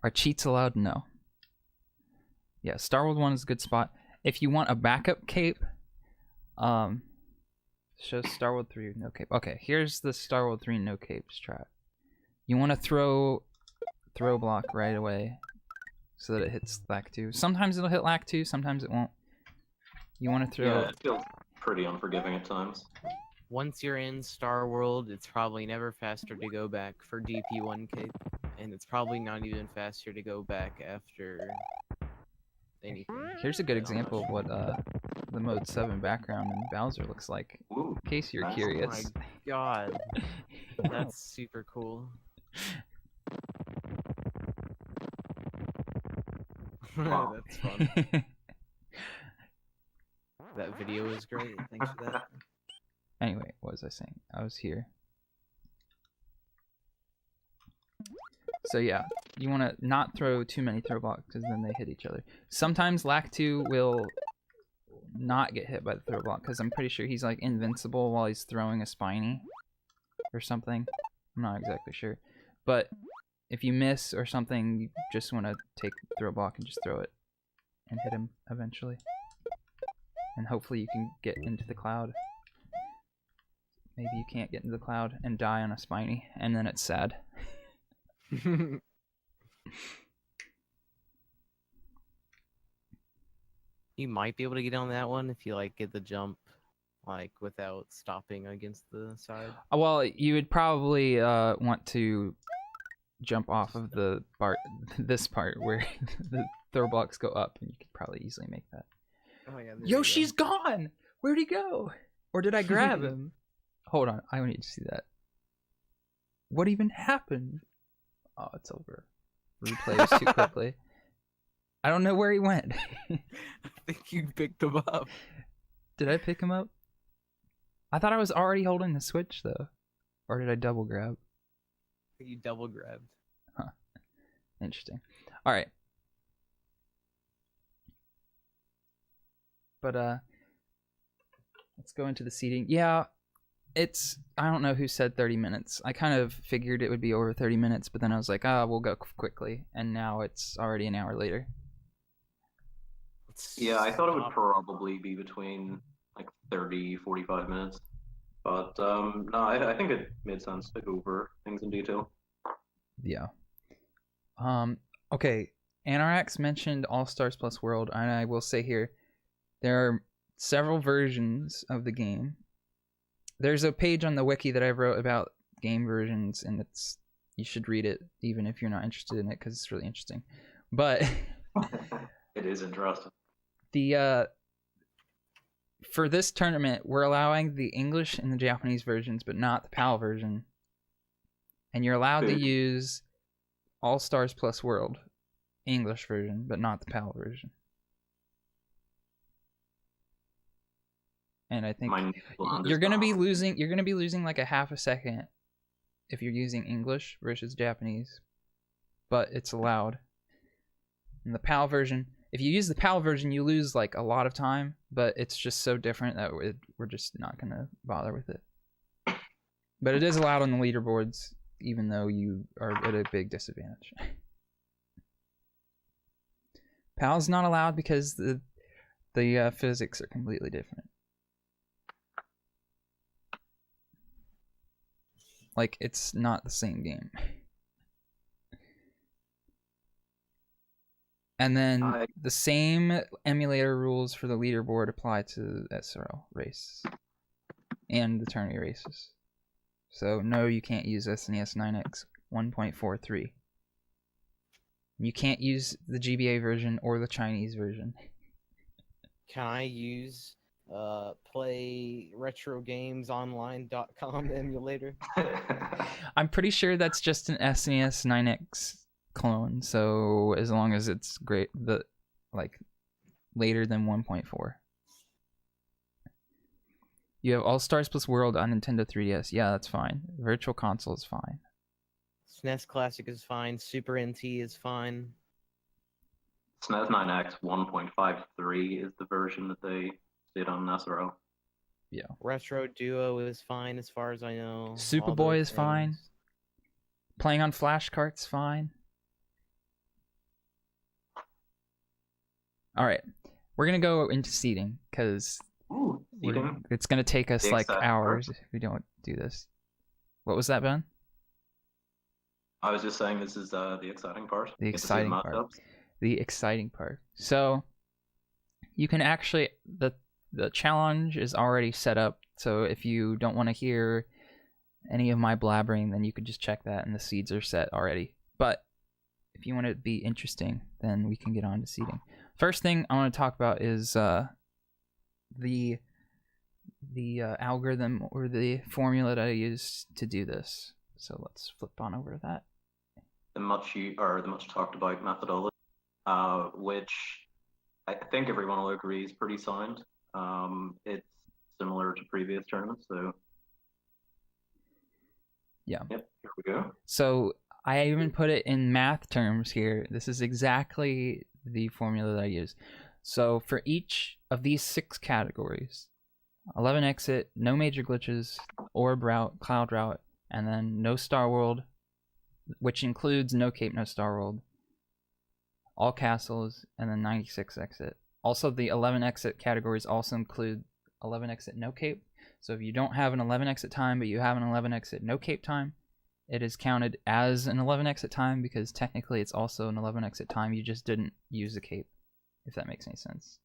Are cheats allowed? No. Yeah, Star World 1 is a good spot. If you want a backup cape, shows Star World 3 no cape. Okay, here's the Star World 3 no cape strat. You want to throw block right away so that it hits LAC 2. Sometimes it'll hit LAC 2, sometimes it won't. You want to throw... yeah, it feels pretty unforgiving at times. Once you're in Star World, it's probably never faster to go back for DP1 cape, and it's probably not even faster to go back after anything. Here's a good example of what the Mode 7 background in Bowser looks like, Ooh, in case you're nice. curious. Oh my god, that's super cool. Wow. That's fun. That video is great. Thanks for that. Anyway, what was I saying? I was here. So yeah, you want to not throw too many throw blocks because then they hit each other. Sometimes LAC 2 will not get hit by the throw block because I'm pretty sure he's like invincible while he's throwing a spiny or something. I'm not exactly sure. But if you miss or something, you just want to take the throw block and just throw it and hit him eventually. And hopefully you can get into the cloud. Maybe you can't get into the cloud and die on a spiny, and then it's sad. You might be able to get on that one if you like get the jump like without stopping against the side. Well, you would probably want to jump off of the part, this part where the throw blocks go up, and you could probably easily make that. Oh yeah. Yoshi's gone! Where'd he go? Or did I grab him? Hold on, I need to see that. what even happened? Oh, it's over. Replays too quickly. I don't know where he went. I think you picked him up. Did I pick him up? I thought I was already holding the switch, though. Or did I double grab? You double grabbed. Huh. Interesting. All right. But, let's go into the seating. Yeah, I don't know who said 30 minutes. I kind of figured it would be over 30 minutes, but then I was like, we'll go quickly. And now it's already an hour later. Yeah, I thought it would probably be between like 30, 45 minutes. But no, I think it made sense to go over things in detail. Yeah. Okay. Anorax mentioned All Stars Plus World, and I will say here, there are several versions of the game. There's a page on the wiki that I wrote about game versions, and you should read it even if you're not interested in it, because it's really interesting. But it is interesting. For this tournament, we're allowing the English and the Japanese versions, but not the PAL version. And you're allowed to use All Stars Plus World English version, but not the PAL version. And I think you're gonna be losing like a half a second if you're using English versus Japanese, but it's allowed. And the PAL version, if you use the PAL version, you lose like a lot of time, but it's just so different that we're just not gonna bother with it. But it is allowed on the leaderboards, even though you are at a big disadvantage. PAL's not allowed because the physics are completely different. Like, it's not the same game. And then the same emulator rules for the leaderboard apply to SRL race and the tourney races. So no, you can't use SNES 9X 1.43. You can't use the GBA version or the Chinese version. Can I use playretrogamesonline.com emulator? I'm pretty sure that's just an SNES 9X clone, so as long as it's great, later than 1.4. You have All Stars Plus World on Nintendo 3DS. Yeah, that's fine. Virtual Console is fine. SNES Classic is fine. Super NT is fine. SNES 9X 1.53 is the version that they did on SRO. Yeah. Retro Duo is fine as far as I know. Superboy is fine. Playing on flash carts fine. All right, we're gonna go into seating because it's gonna take us like hours if we don't do this. What was that, Ben? I was just saying this is the exciting part. The exciting part. The exciting part. So you can actually the challenge is already set up. So if you don't want to hear any of my blabbering, then you could just check that, and the seeds are set already. But if you want to be interesting, then we can get on to seating. First thing I want to talk about is the algorithm or the formula that I use to do this. So let's flip on over to that. The much talked about methodology, which I think everyone will agree is pretty sound. It's similar to previous tournaments, so yeah. Yep, here we go. So I even put it in math terms here. This is exactly the formula that I use. So for each of these 6 categories, 11 exit, no major glitches, orb route, cloud route, and then no Star World, which includes no Cape, no Star World, all castles, and then 96 exit. Also, the 11 exit categories also include 11 exit no Cape. So if you don't have an 11 exit time, but you have an 11 exit no Cape time, it is counted as an 11 exit time because technically it's also an 11 exit time. You just didn't use the Cape, if that makes any sense.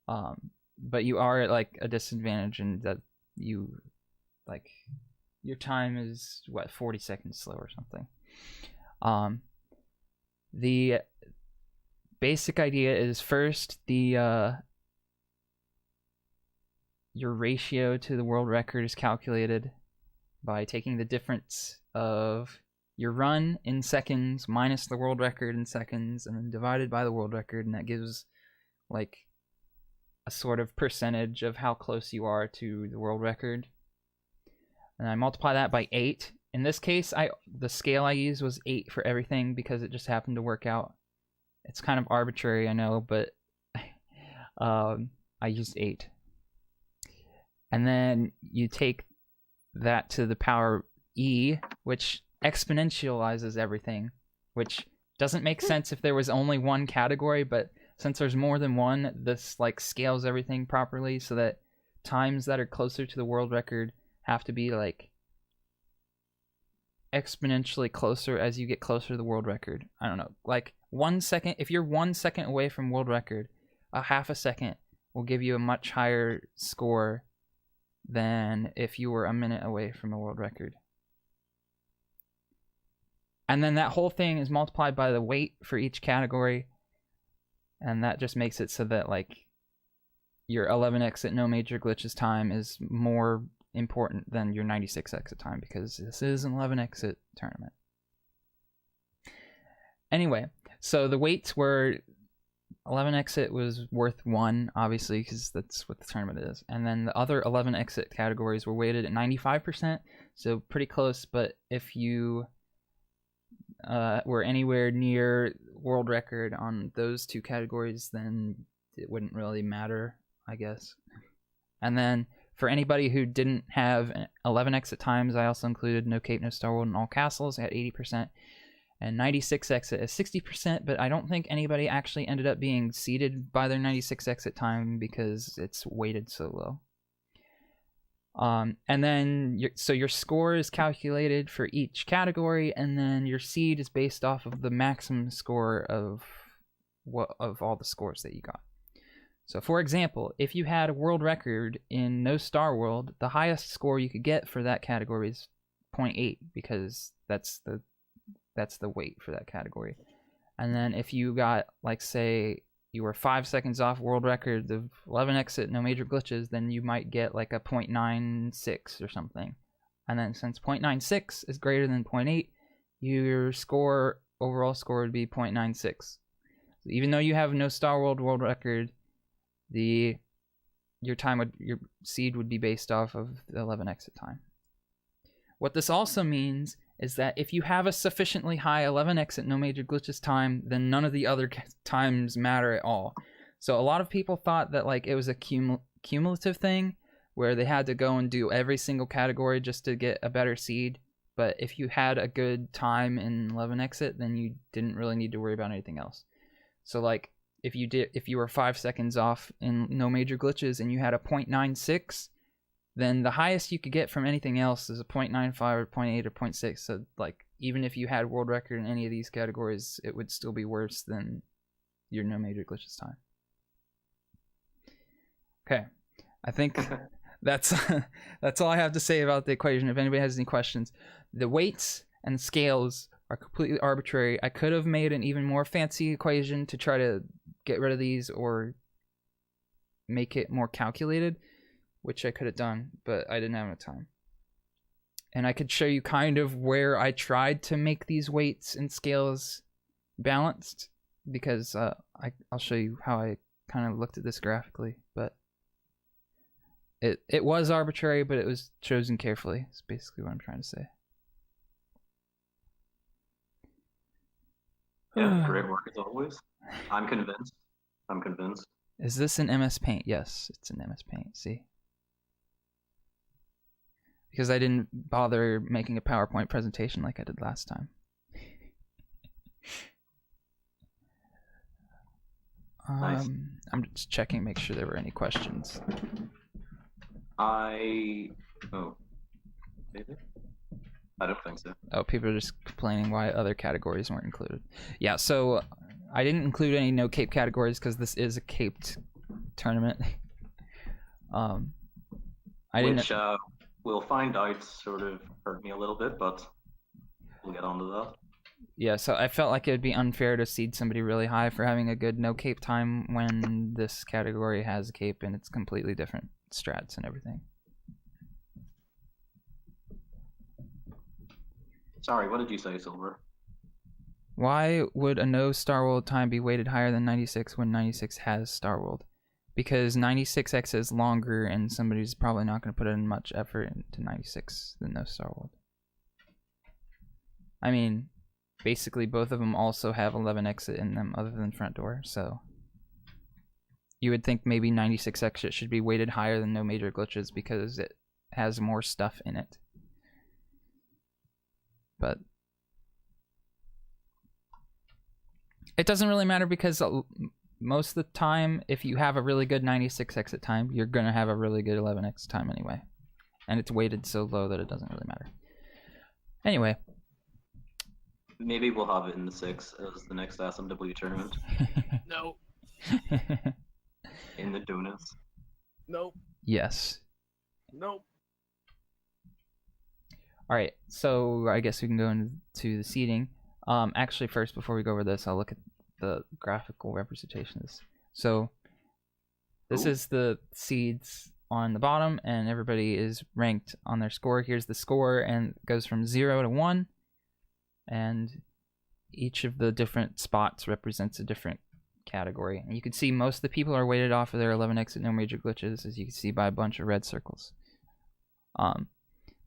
But you are at like a disadvantage in that you your time is 40 seconds slow or something. The basic idea is first your ratio to the world record is calculated by taking the difference of your run in seconds minus the world record in seconds, and then divided by the world record, and that gives like a sort of percentage of how close you are to the world record. And I multiply that by 8. In this case, the scale I used was 8 for everything because it just happened to work out. It's kind of arbitrary, I know, but I used 8. And then you take that to the power e, which exponentializes everything, which doesn't make sense if there was only one category, but since there's more than one, this like scales everything properly so that times that are closer to the world record have to be like exponentially closer as you get closer to the world record. I don't know, like 1 second, if you're 1 second away from world record, a half a second will give you a much higher score than if you were a minute away from the world record. And then that whole thing is multiplied by the weight for each category, and that just makes it so that like your 11 exit no major glitches time is more important than your 96 exit time because this is an 11 exit tournament. Anyway, so the weights were 11 exit was worth 1, obviously, because that's what the tournament is. And then the other 11 exit categories were weighted at 95%, so pretty close. But if you were anywhere near world record on those 2 categories, then it wouldn't really matter, I guess. And then for anybody who didn't have 11 exit times, I also included No Cape, No Star World, and All Castles at 80%. And 96 exit is 60%, but I don't think anybody actually ended up being seeded by their 96 exit time because it's weighted so low. And then, so your score is calculated for each category, and then your seed is based off of the maximum score of all the scores that you got. So, for example, if you had a world record in No Star World, the highest score you could get for that category is 0.8 because that's the weight for that category. And then if you got, like, say you were 5 seconds off world record of 11 exit no major glitches, then you might get like a 0.96 or something. And then since 0.96 is greater than 0.8, your overall score would be 0.96. So even though you have No Star World world record, your seed would be based off of the 11 exit time. What this also means is that if you have a sufficiently high 11 exit no major glitches time, then none of the other times matter at all. So a lot of people thought that like it was a cumulative thing where they had to go and do every single category just to get a better seed. But if you had a good time in 11 exit, then you didn't really need to worry about anything else. So like if you were 5 seconds off in no major glitches and you had a 0.96, then the highest you could get from anything else is a 0.95 or 0.8 or 0.6. So like even if you had world record in any of these categories, it would still be worse than your no major glitches time. Okay, I think that's all I have to say about the equation. If anybody has any questions, the weights and scales are completely arbitrary. I could have made an even more fancy equation to try to get rid of these or make it more calculated, which I could have done, but I didn't have enough time. And I could show you kind of where I tried to make these weights and scales balanced, because I'll show you how I kind of looked at this graphically. But it was arbitrary, but it was chosen carefully. That's basically what I'm trying to say. Yeah, great work as always. I'm convinced. Is this an MS Paint? Yes, it's an MS Paint. See? Because I didn't bother making a PowerPoint presentation like I did last time. Nice. I'm just checking, make sure there were any questions. Maybe? I don't think so. Oh, people are just complaining why other categories weren't included. Yeah, so I didn't include any no cape categories because this is a caped tournament. Which we'll find out sort of hurt me a little bit, but we'll get onto that. Yeah, so I felt like it would be unfair to seed somebody really high for having a good no cape time when this category has a cape and it's completely different strats and everything. Sorry, what did you say, Silver? Why would a no Star World time be weighted higher than 96 when 96 has Star World? Because 96X is longer and somebody's probably not going to put in much effort into 96 than no Star World. I mean, basically both of them also have 11 exit in them other than front door, so you would think maybe 96 exit should be weighted higher than no major glitches because it has more stuff in it. But it doesn't really matter because most of the time, if you have a really good 96 exit time, you're going to have a really good 11 exit time anyway. And it's weighted so low that it doesn't really matter. Anyway. Maybe we'll have it in the 6 as the next SMW tournament. No. In the donuts. Nope. Yes. Nope. Alright, so I guess we can go into the seating. Actually, first, before we go over this, I'll look at the graphical representations. So this is the seeds on the bottom, and everybody is ranked on their score. Here's the score, and it goes from 0 to 1, and each of the different spots represents a different category. And you can see most of the people are weighted off of their 11 exit no major glitches, as you can see by a bunch of red circles.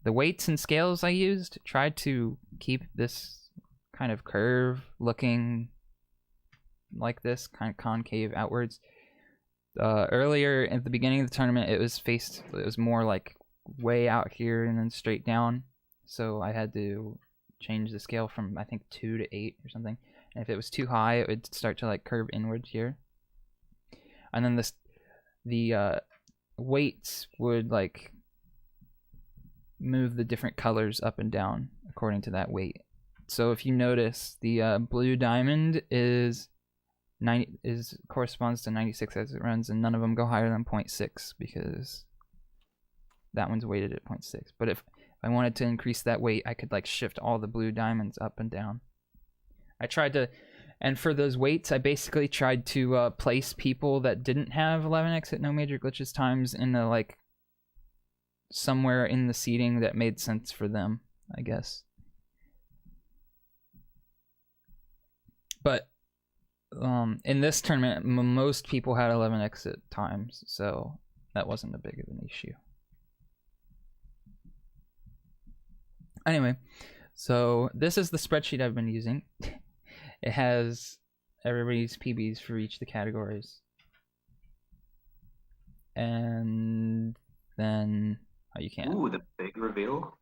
The weights and scales I used tried to keep this kind of curve looking like this, kind of concave outwards. Earlier at the beginning of the tournament, it was more like way out here and then straight down, so I had to change the scale from I think 2 to 8 or something, and if it was too high it would start to like curve inward here, and then the weights would like move the different colors up and down according to that weight. So if you notice, the blue diamond corresponds to 96 as it runs, and none of them go higher than 0.6 because that one's weighted at 0.6. But if I wanted to increase that weight, I could like shift all the blue diamonds up and down. I tried to, and for those weights, I basically tried to place people that didn't have 11 exit no major glitches times in the like somewhere in the seating that made sense for them, I guess. But in this tournament, most people had 11 exit times, so that wasn't a big of an issue. Anyway, so this is the spreadsheet I've been using. It has everybody's PBs for each of the categories. And then you can't. Ooh, the big reveal.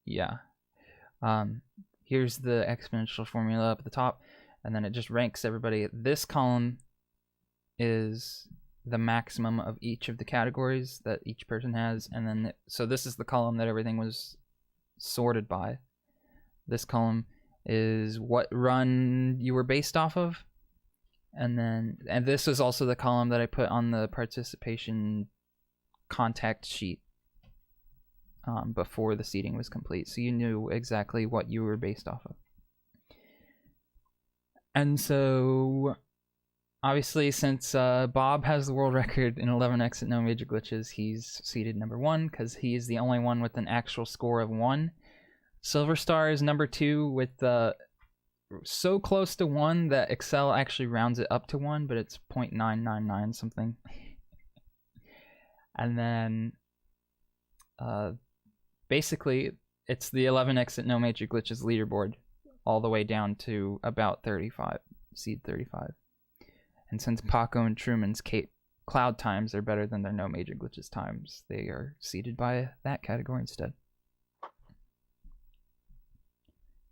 Yeah. Here's the exponential formula up at the top, and then it just ranks everybody. This column is the maximum of each of the categories that each person has, and then so this is the column that everything was sorted by. This column is what run you were based off of, and this is also the column that I put on the participation contact sheet before the seating was complete, so you knew exactly what you were based off of. And so obviously, since Bob has the world record in 11 exit no major glitches, he's seated number 1 because he is the only one with an actual score of 1. Silver Star is number 2 with so close to 1 that Excel actually rounds it up to 1, but it's 0.999 something. And then basically it's the 11 exit no major glitches leaderboard all the way down to about 35, seed 35. And since Paco and Truman's cloud times are better than their no major glitches times, they are seeded by that category instead.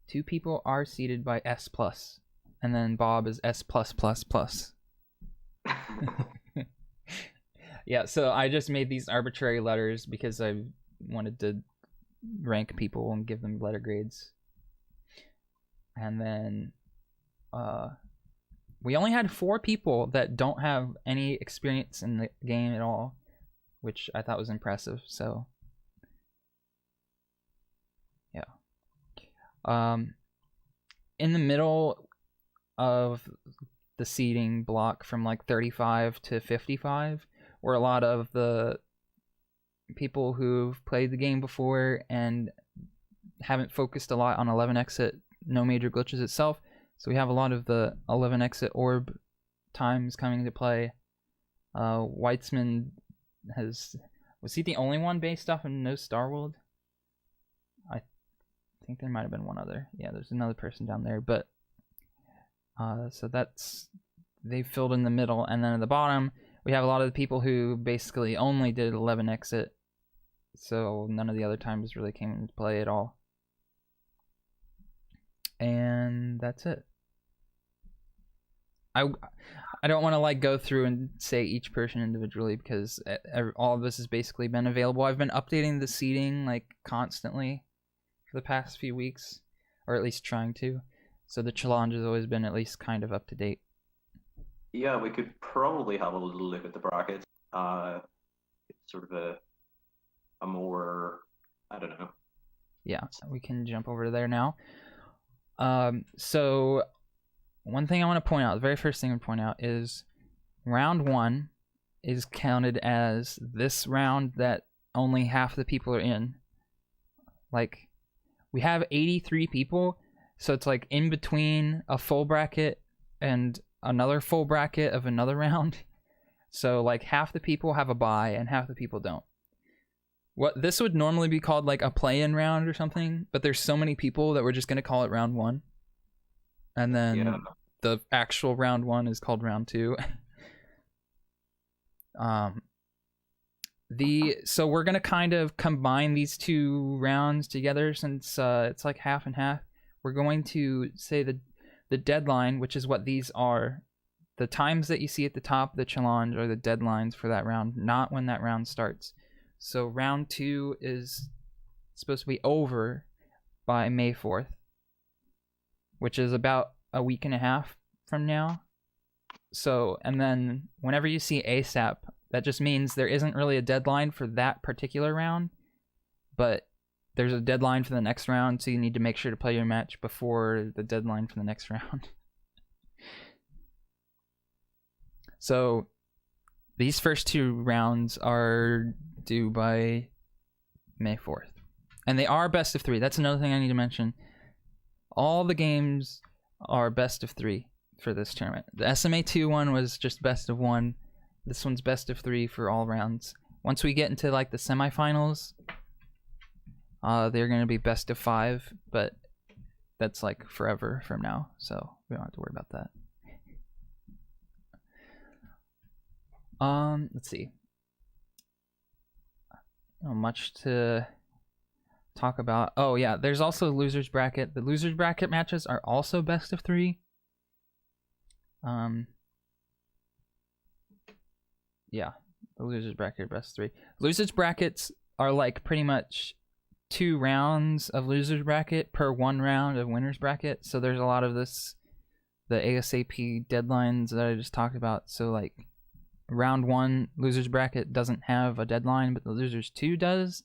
2 people are seeded by S+, and then Bob is S+++. Yeah, so I just made these arbitrary letters because I wanted to rank people and give them letter grades. And then we only had 4 people that don't have any experience in the game at all, which I thought was impressive. So yeah. In the middle of the seating block from like 35 to 55 were a lot of the people who've played the game before and haven't focused a lot on 11 exit, no major glitches itself. So we have a lot of the 11 exit orb times coming into play. Weitzman was he the only one based off of No Star World? I think there might have been one other. Yeah, there's another person down there, but so they filled in the middle, and then at the bottom we have a lot of the people who basically only did 11 exit, so none of the other times really came into play at all. And that's it. I don't want to like go through and say each person individually because all of this has basically been available. I've been updating the seating like constantly for the past few weeks, or at least trying to. So the challenge has always been at least kind of up to date. Yeah, we could probably have a little look at the brackets. Sort of a more, I don't know. Yeah, we can jump over to there now. So one thing I want to point out, the very first thing I want to point out is round 1 is counted as this round that only half the people are in. Like, we have 83 people, so it's like in between a full bracket and another full bracket of another round. So like half the people have a bye and half the people don't. What this would normally be called like a play-in round or something, but there's so many people that we're just going to call it round 1. And then the actual round 1 is called round 2. So we're going to kind of combine these two rounds together since it's like half and half. We're going to say the deadline, which is what these are. The times that you see at the top of the challenge are the deadlines for that round, not when that round starts. So round 2 is supposed to be over by May 4th, which is about a week and a half from now. So, and then whenever you see ASAP, that just means there isn't really a deadline for that particular round, but there's a deadline for the next round, so you need to make sure to play your match before the deadline for the next round. So these first 2 rounds are due by May 4th. And they are best of 3. That's another thing I need to mention. All the games are best of 3 for this tournament. The SMA 2 one was just best of 1. This one's best of 3 for all rounds. Once we get into like the semifinals, they're going to be best of 5, but that's like forever from now, so we don't have to worry about that. Let's see. Not much to talk about. Oh yeah, there's also losers bracket. The losers bracket matches are also best of 3. Yeah, the losers bracket are best of 3. Losers brackets are like pretty much 2 rounds of losers bracket per 1 round of winners bracket. So there's a lot of this, the ASAP deadlines that I just talked about. So like round 1 losers bracket doesn't have a deadline, but the losers 2 does.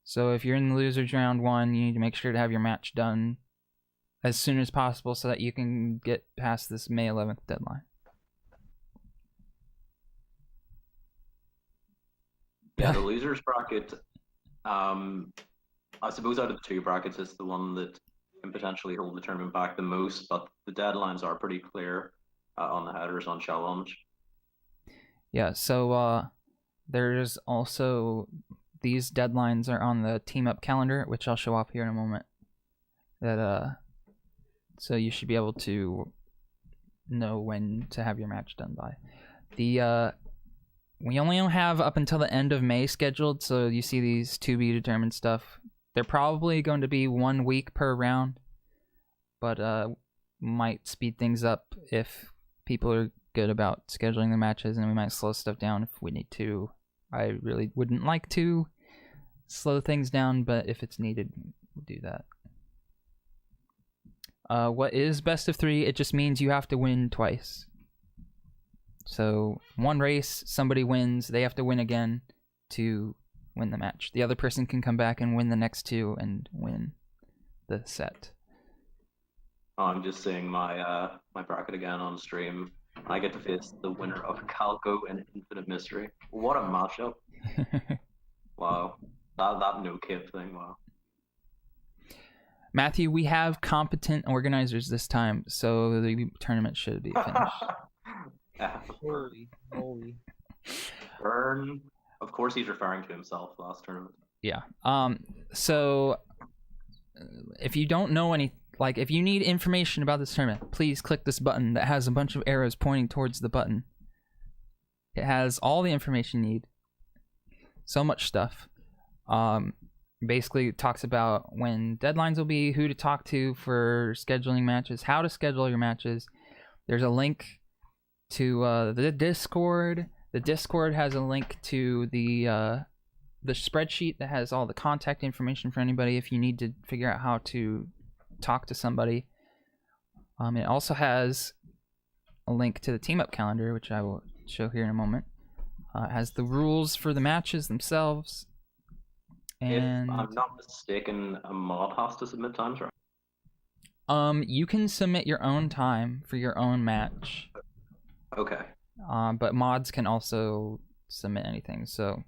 So if you're in the losers round 1, you need to make sure to have your match done as soon as possible so that you can get past this May 11th deadline. Yeah, the losers bracket, I suppose out of the 2 brackets, it's the one that can potentially hold the tournament back the most, but the deadlines are pretty clear on the headers on challenge. Yeah, so there's also, these deadlines are on the team up calendar, which I'll show off here in a moment. So you should be able to know when to have your match done by. We only have up until the end of May scheduled, so you see these to be determined stuff. They're probably going to be 1 week per round, but might speed things up if people are good about scheduling the matches, and we might slow stuff down if we need to. I really wouldn't like to slow things down, but if it's needed, we'll do that. What is best of 3? It just means you have to win twice. So 1 race, somebody wins, they have to win again to win the match. The other person can come back and win the next 2 and win the set. Oh, I'm just seeing my my bracket again on stream. I get to face the winner of Calco and Infinite Mystery. What a matchup! Wow, that no cape thing. Wow. Matthew, we have competent organizers this time, so the tournament should be finished. Holy. Burn. Of course, he's referring to himself last tournament. Yeah. So if you don't know if you need information about this tournament, please click this button that has a bunch of arrows pointing towards the button. It has all the information you need. So much stuff. Basically, it talks about when deadlines will be, who to talk to for scheduling matches, how to schedule your matches. There's a link to the Discord. The Discord has a link to the spreadsheet that has all the contact information for anybody if you need to figure out how to talk to somebody. It also has a link to the team up calendar, which I will show here in a moment. It has the rules for the matches themselves. And if I'm not mistaken, a mod has to submit times, right? You can submit your own time for your own match. Okay. But mods can also submit anything. So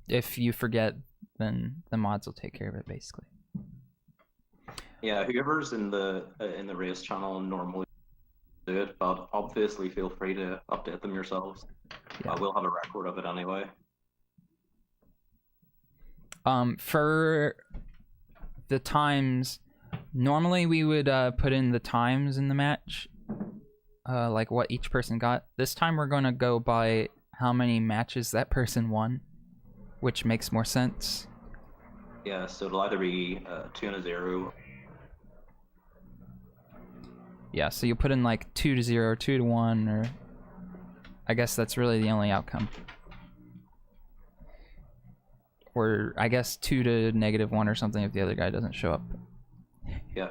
if you forget, then the mods will take care of it, basically. Yeah, whoever's in the race channel normally do it, but obviously feel free to update them yourselves. Yeah. We'll have a record of it anyway. For the times, normally we would put in the times in the match, like what each person got. This time we're going to go by how many matches that person won, which makes more sense. Yeah, so it'll either be 2 and a 0. Yeah, so you put in like 2-0, 2-1, or I guess that's really the only outcome. Or I guess 2 to -1 or something if the other guy doesn't show up. Yeah.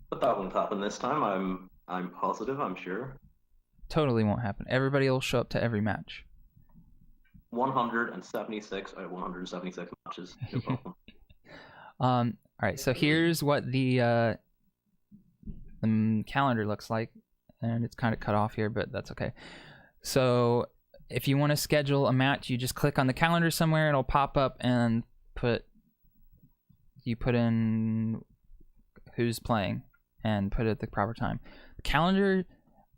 But that won't happen this time. I'm positive, I'm sure. Totally won't happen. Everybody will show up to every match. 176 out of 176 matches. No problem. All right, so here's what the calendar looks like, and it's kind of cut off here, but that's okay. So if you want to schedule a match, you just click on the calendar somewhere, it'll pop up and you put in who's playing and put it at the proper time. The calendar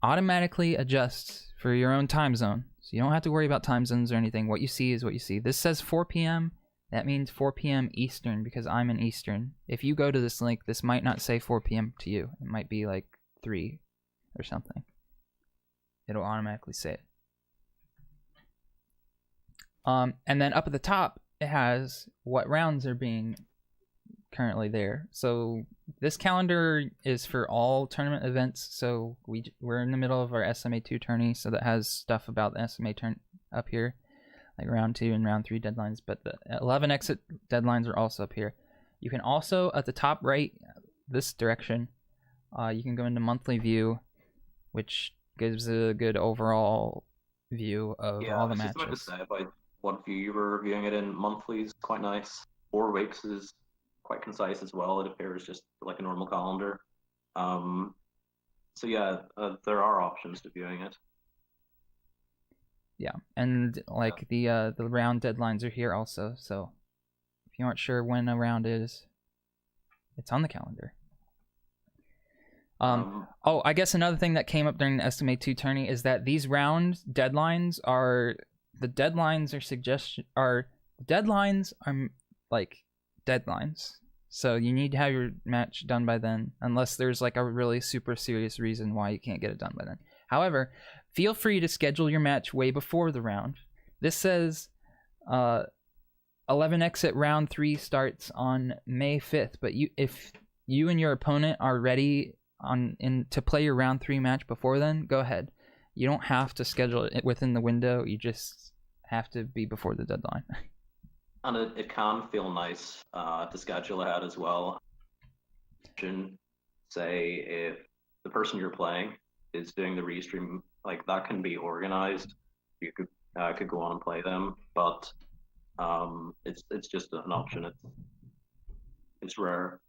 automatically adjusts for your own time zone, so you don't have to worry about time zones or anything. What you see is what you see. This says 4 p.m. That means 4 p.m. Eastern because I'm in Eastern. If you go to this link, this might not say 4 p.m. to you. It might be like 3 or something. It'll automatically say it. And then up at the top, it has what rounds are being currently there. So this calendar is for all tournament events. So we're in the middle of our SMA 2 tourney, so that has stuff about the SMA turn up here, like round 2 and round 3 deadlines. But the 11 exit deadlines are also up here. You can also, at the top right, this direction, you can go into monthly view, which gives a good overall view of all the matches. I was just about to say about what view you were reviewing it in. Monthly is quite nice. 4 weeks is quite concise as well. It appears just like a normal calendar. So yeah, there are options to viewing it. Yeah, and like the round deadlines are here also. So if you aren't sure when a round is, it's on the calendar. Oh, I guess another thing that came up during the SMA 2 tourney is that these round deadlines are like deadlines. So you need to have your match done by then, unless there's like a really super serious reason why you can't get it done by then. However, feel free to schedule your match way before the round. This says 11 exit round 3 starts on May 5th, but if you and your opponent are ready to play your round 3 match before then, go ahead. You don't have to schedule it within the window. You just have to be before the deadline. And it can feel nice to schedule ahead as well. Say if the person you're playing is doing the restream, like that can be organized. You could go on and play them, but it's just an option. It's rare.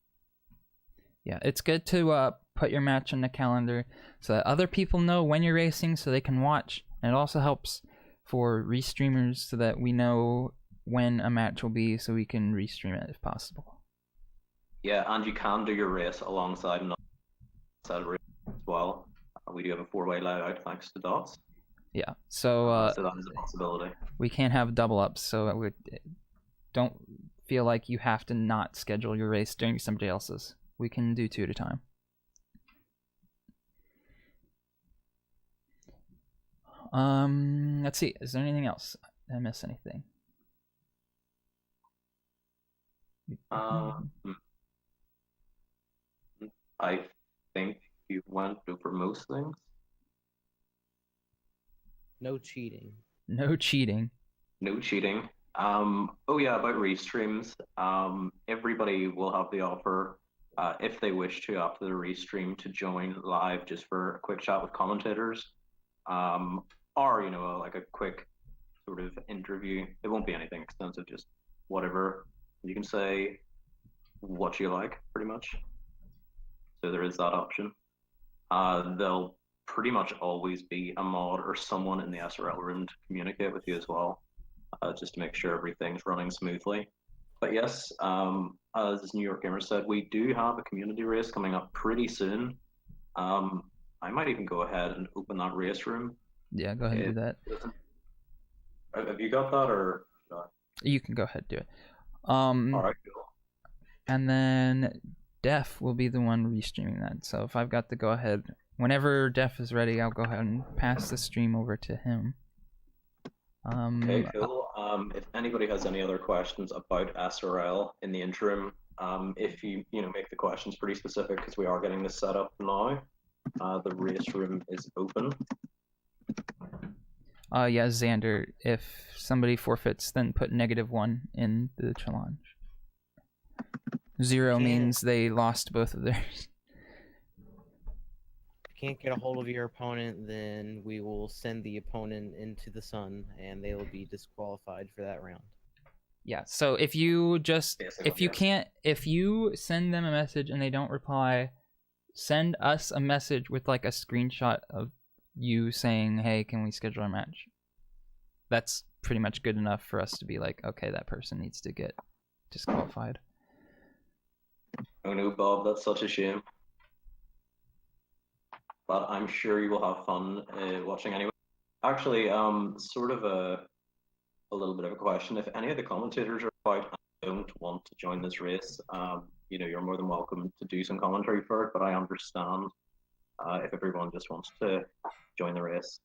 Yeah, it's good to put your match in the calendar so that other people know when you're racing so they can watch. And it also helps for restreamers so that we know when a match will be so we can restream it if possible. Yeah, and you can do your race alongside another side of race as well. We do have a 4-way layout thanks to dots. Yeah, so So that is a possibility. we can't have double ups, so don't feel like you have to not schedule your race during somebody else's. We can do 2 at a time. Let's see. Is there anything else? Did I miss anything? I think you went over most things. No cheating. No cheating. No cheating. Oh yeah, about restreams. Everybody will have the offer, if they wish to, after the restream, to join live just for a quick chat with commentators, or like a quick sort of interview. It won't be anything extensive, just whatever. You can say what you like, pretty much. So there is that option. There'll pretty much always be a mod or someone in the SRL room to communicate with you as well, just to make sure everything's running smoothly. But yes, as New York Gamer said, we do have a community race coming up pretty soon. I might even go ahead and open that race room. Yeah, go ahead and do that. Have you got that, or you can go ahead and do it. All right, cool. And then Def will be the one restreaming that. So if I've got the go ahead, whenever Def is ready, I'll go ahead and pass the stream over to him. Okay, cool. If anybody has any other questions about SRL in the interim, if you make the questions pretty specific, because we are getting this set up now. The race room is open. Yeah, Xander, if somebody forfeits, then put -1 in the challenge. 0 means they lost both of theirs. If you can't get a hold of your opponent, then we will send the opponent into the sun, and they will be disqualified for that round. Yeah, so if you if you send them a message and they don't reply, send us a message with like a screenshot of you saying, hey, can we schedule a match? That's pretty much good enough for us to be like, okay, that person needs to get disqualified. Oh no, Bob, that's such a shame. But I'm sure you will have fun watching anyway. Actually, sort of a little bit of a question. If any of the commentators are out and don't want to join this race, you're more than welcome to do some commentary for it, but I understand if everyone just wants to join the race.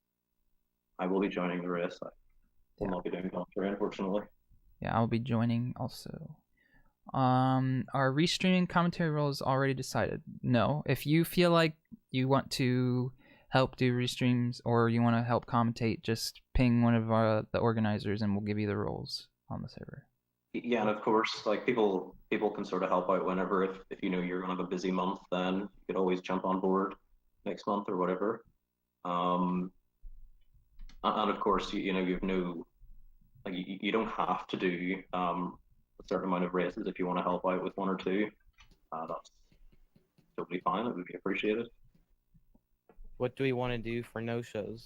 I will be joining the race. I will not be doing commentary, unfortunately. Yeah, I'll be joining also. Our restreaming commentary role is already decided. No, if you feel like you want to help do restreams or you want to help commentate, just ping one of the organizers and we'll give you the roles on the server. Yeah, and of course, like people can sort of help out whenever. If you're gonna have a busy month, then you could always jump on board next month or whatever. And of course, you have no, like, you don't have to do a certain amount of races if you want to help out with 1 or 2. That's totally fine. It would be appreciated. What do we want to do for no-shows?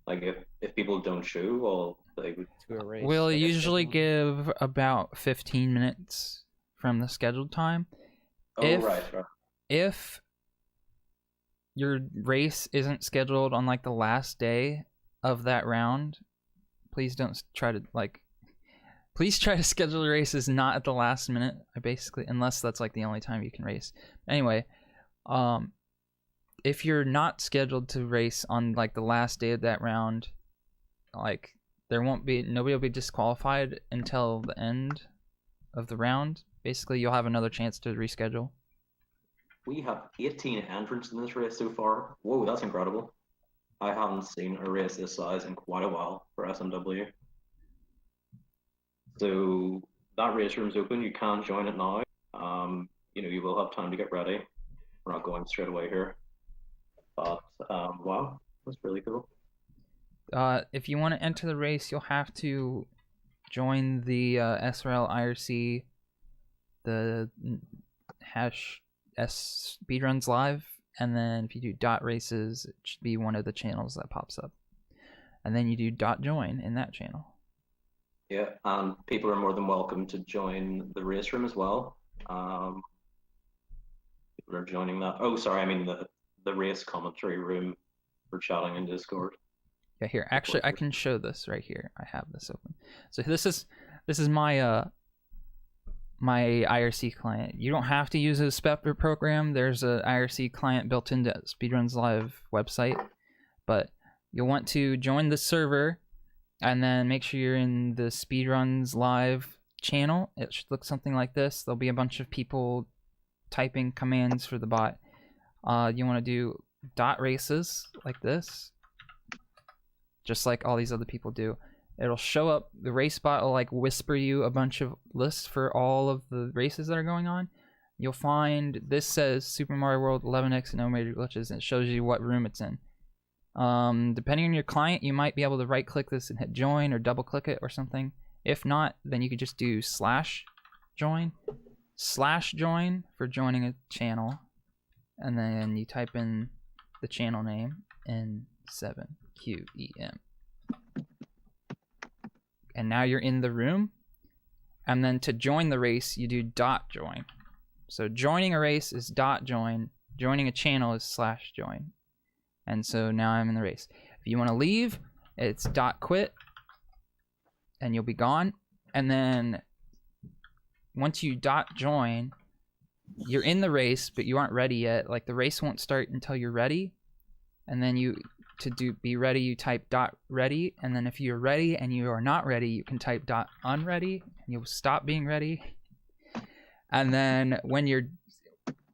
Like if people don't show, well, they would to a race. We'll usually give about 15 minutes from the scheduled time. Oh, right. If your race isn't scheduled on like the last day of that round, please don't try to please try to schedule your races not at the last minute. Unless that's like the only time you can race. Anyway, if you're not scheduled to race on like the last day of that round, like nobody will be disqualified until the end of the round. Basically, you'll have another chance to reschedule. We have 18 entrants in this race so far. Whoa, that's incredible. I haven't seen a race this size in quite a while for SMW. So that race room's open. You can join it now. You will have time to get ready. We're not going straight away here. But wow, that's really cool. If you want to enter the race, you'll have to join the SRL IRC, the hash S speedruns live, and then if you do dot races, it should be one of the channels that pops up, and then you do dot join in that channel. Yeah, and people are more than welcome to join the race room as well. People are joining that. Oh, sorry, I mean the race commentary room for chatting in Discord. Yeah, here. Actually, I can show this right here. I have this open. So this is my my IRC client. You don't have to use a Spepper program. There's a IRC client built into Speedruns Live website, but you'll want to join the server and then make sure you're in the Speedruns Live channel. It should look something like this. There'll be a bunch of people typing commands for the bot. You want to do .races like this, just like all these other people do. It'll show up, the race bot will like whisper you a bunch of lists for all of the races that are going on. You'll find this says Super Mario World 11X no major glitches, and it shows you what room it's in. Depending on your client, you might be able to right click this and hit join or double click it or something. If not, then you could just do /join, /join for joining a channel, and then you type in the channel name N7QEM. And now you're in the room. And then to join the race, you do .join. So joining a race is .join. Joining a channel is /join. And so now I'm in the race. If you want to leave, it's .quit. And you'll be gone. And then once you .join, you're in the race, but you aren't ready yet. Like the race won't start until you're ready. And then be ready, you type .ready, and then if you're ready and you are not ready, you can type .unready, and you'll stop being ready. And then when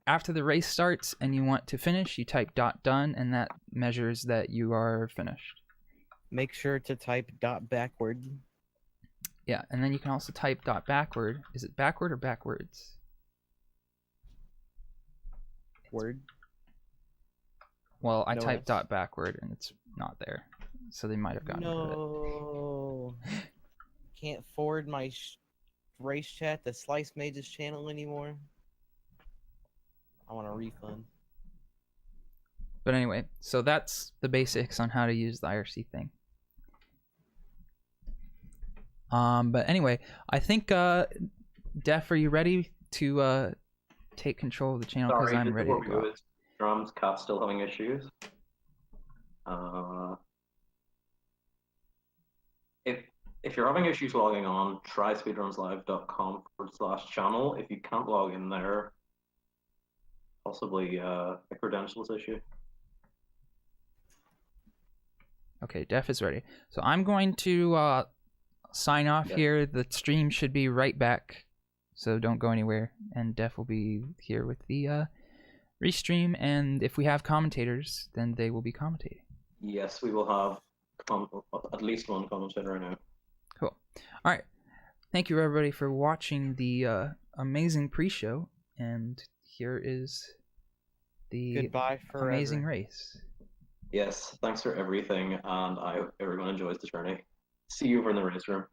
after the race starts and you want to finish, you type .done, and that measures that you are finished. Make sure to type .backward. Yeah, and then you can also type .backward. Is it backward or backwards? Word. Well, I typed .backward and it's not there, so they might have gotten rid of it. No, can't forward my race chat to Slice Mage's channel anymore. I want a refund. But anyway, so that's the basics on how to use the IRC thing. But anyway, I think Def, are you ready to take control of the channel? Because I'm ready to go. Drums, Cat's still having issues. If you're having issues logging on, try speedrunslive.com/channel. If you can't log in there, possibly a credentials issue. Okay, Def is ready. So I'm going to sign off here. The stream should be right back, so don't go anywhere. And Def will be here with the restream, and if we have commentators, then they will be commentating. Yes, we will have at least one commentator now. Cool. All right. Thank you, everybody, for watching the amazing pre-show, and here is the Goodbye forever. amazing race. Yes, thanks for everything, and I hope everyone enjoys the journey. See you over in the race room.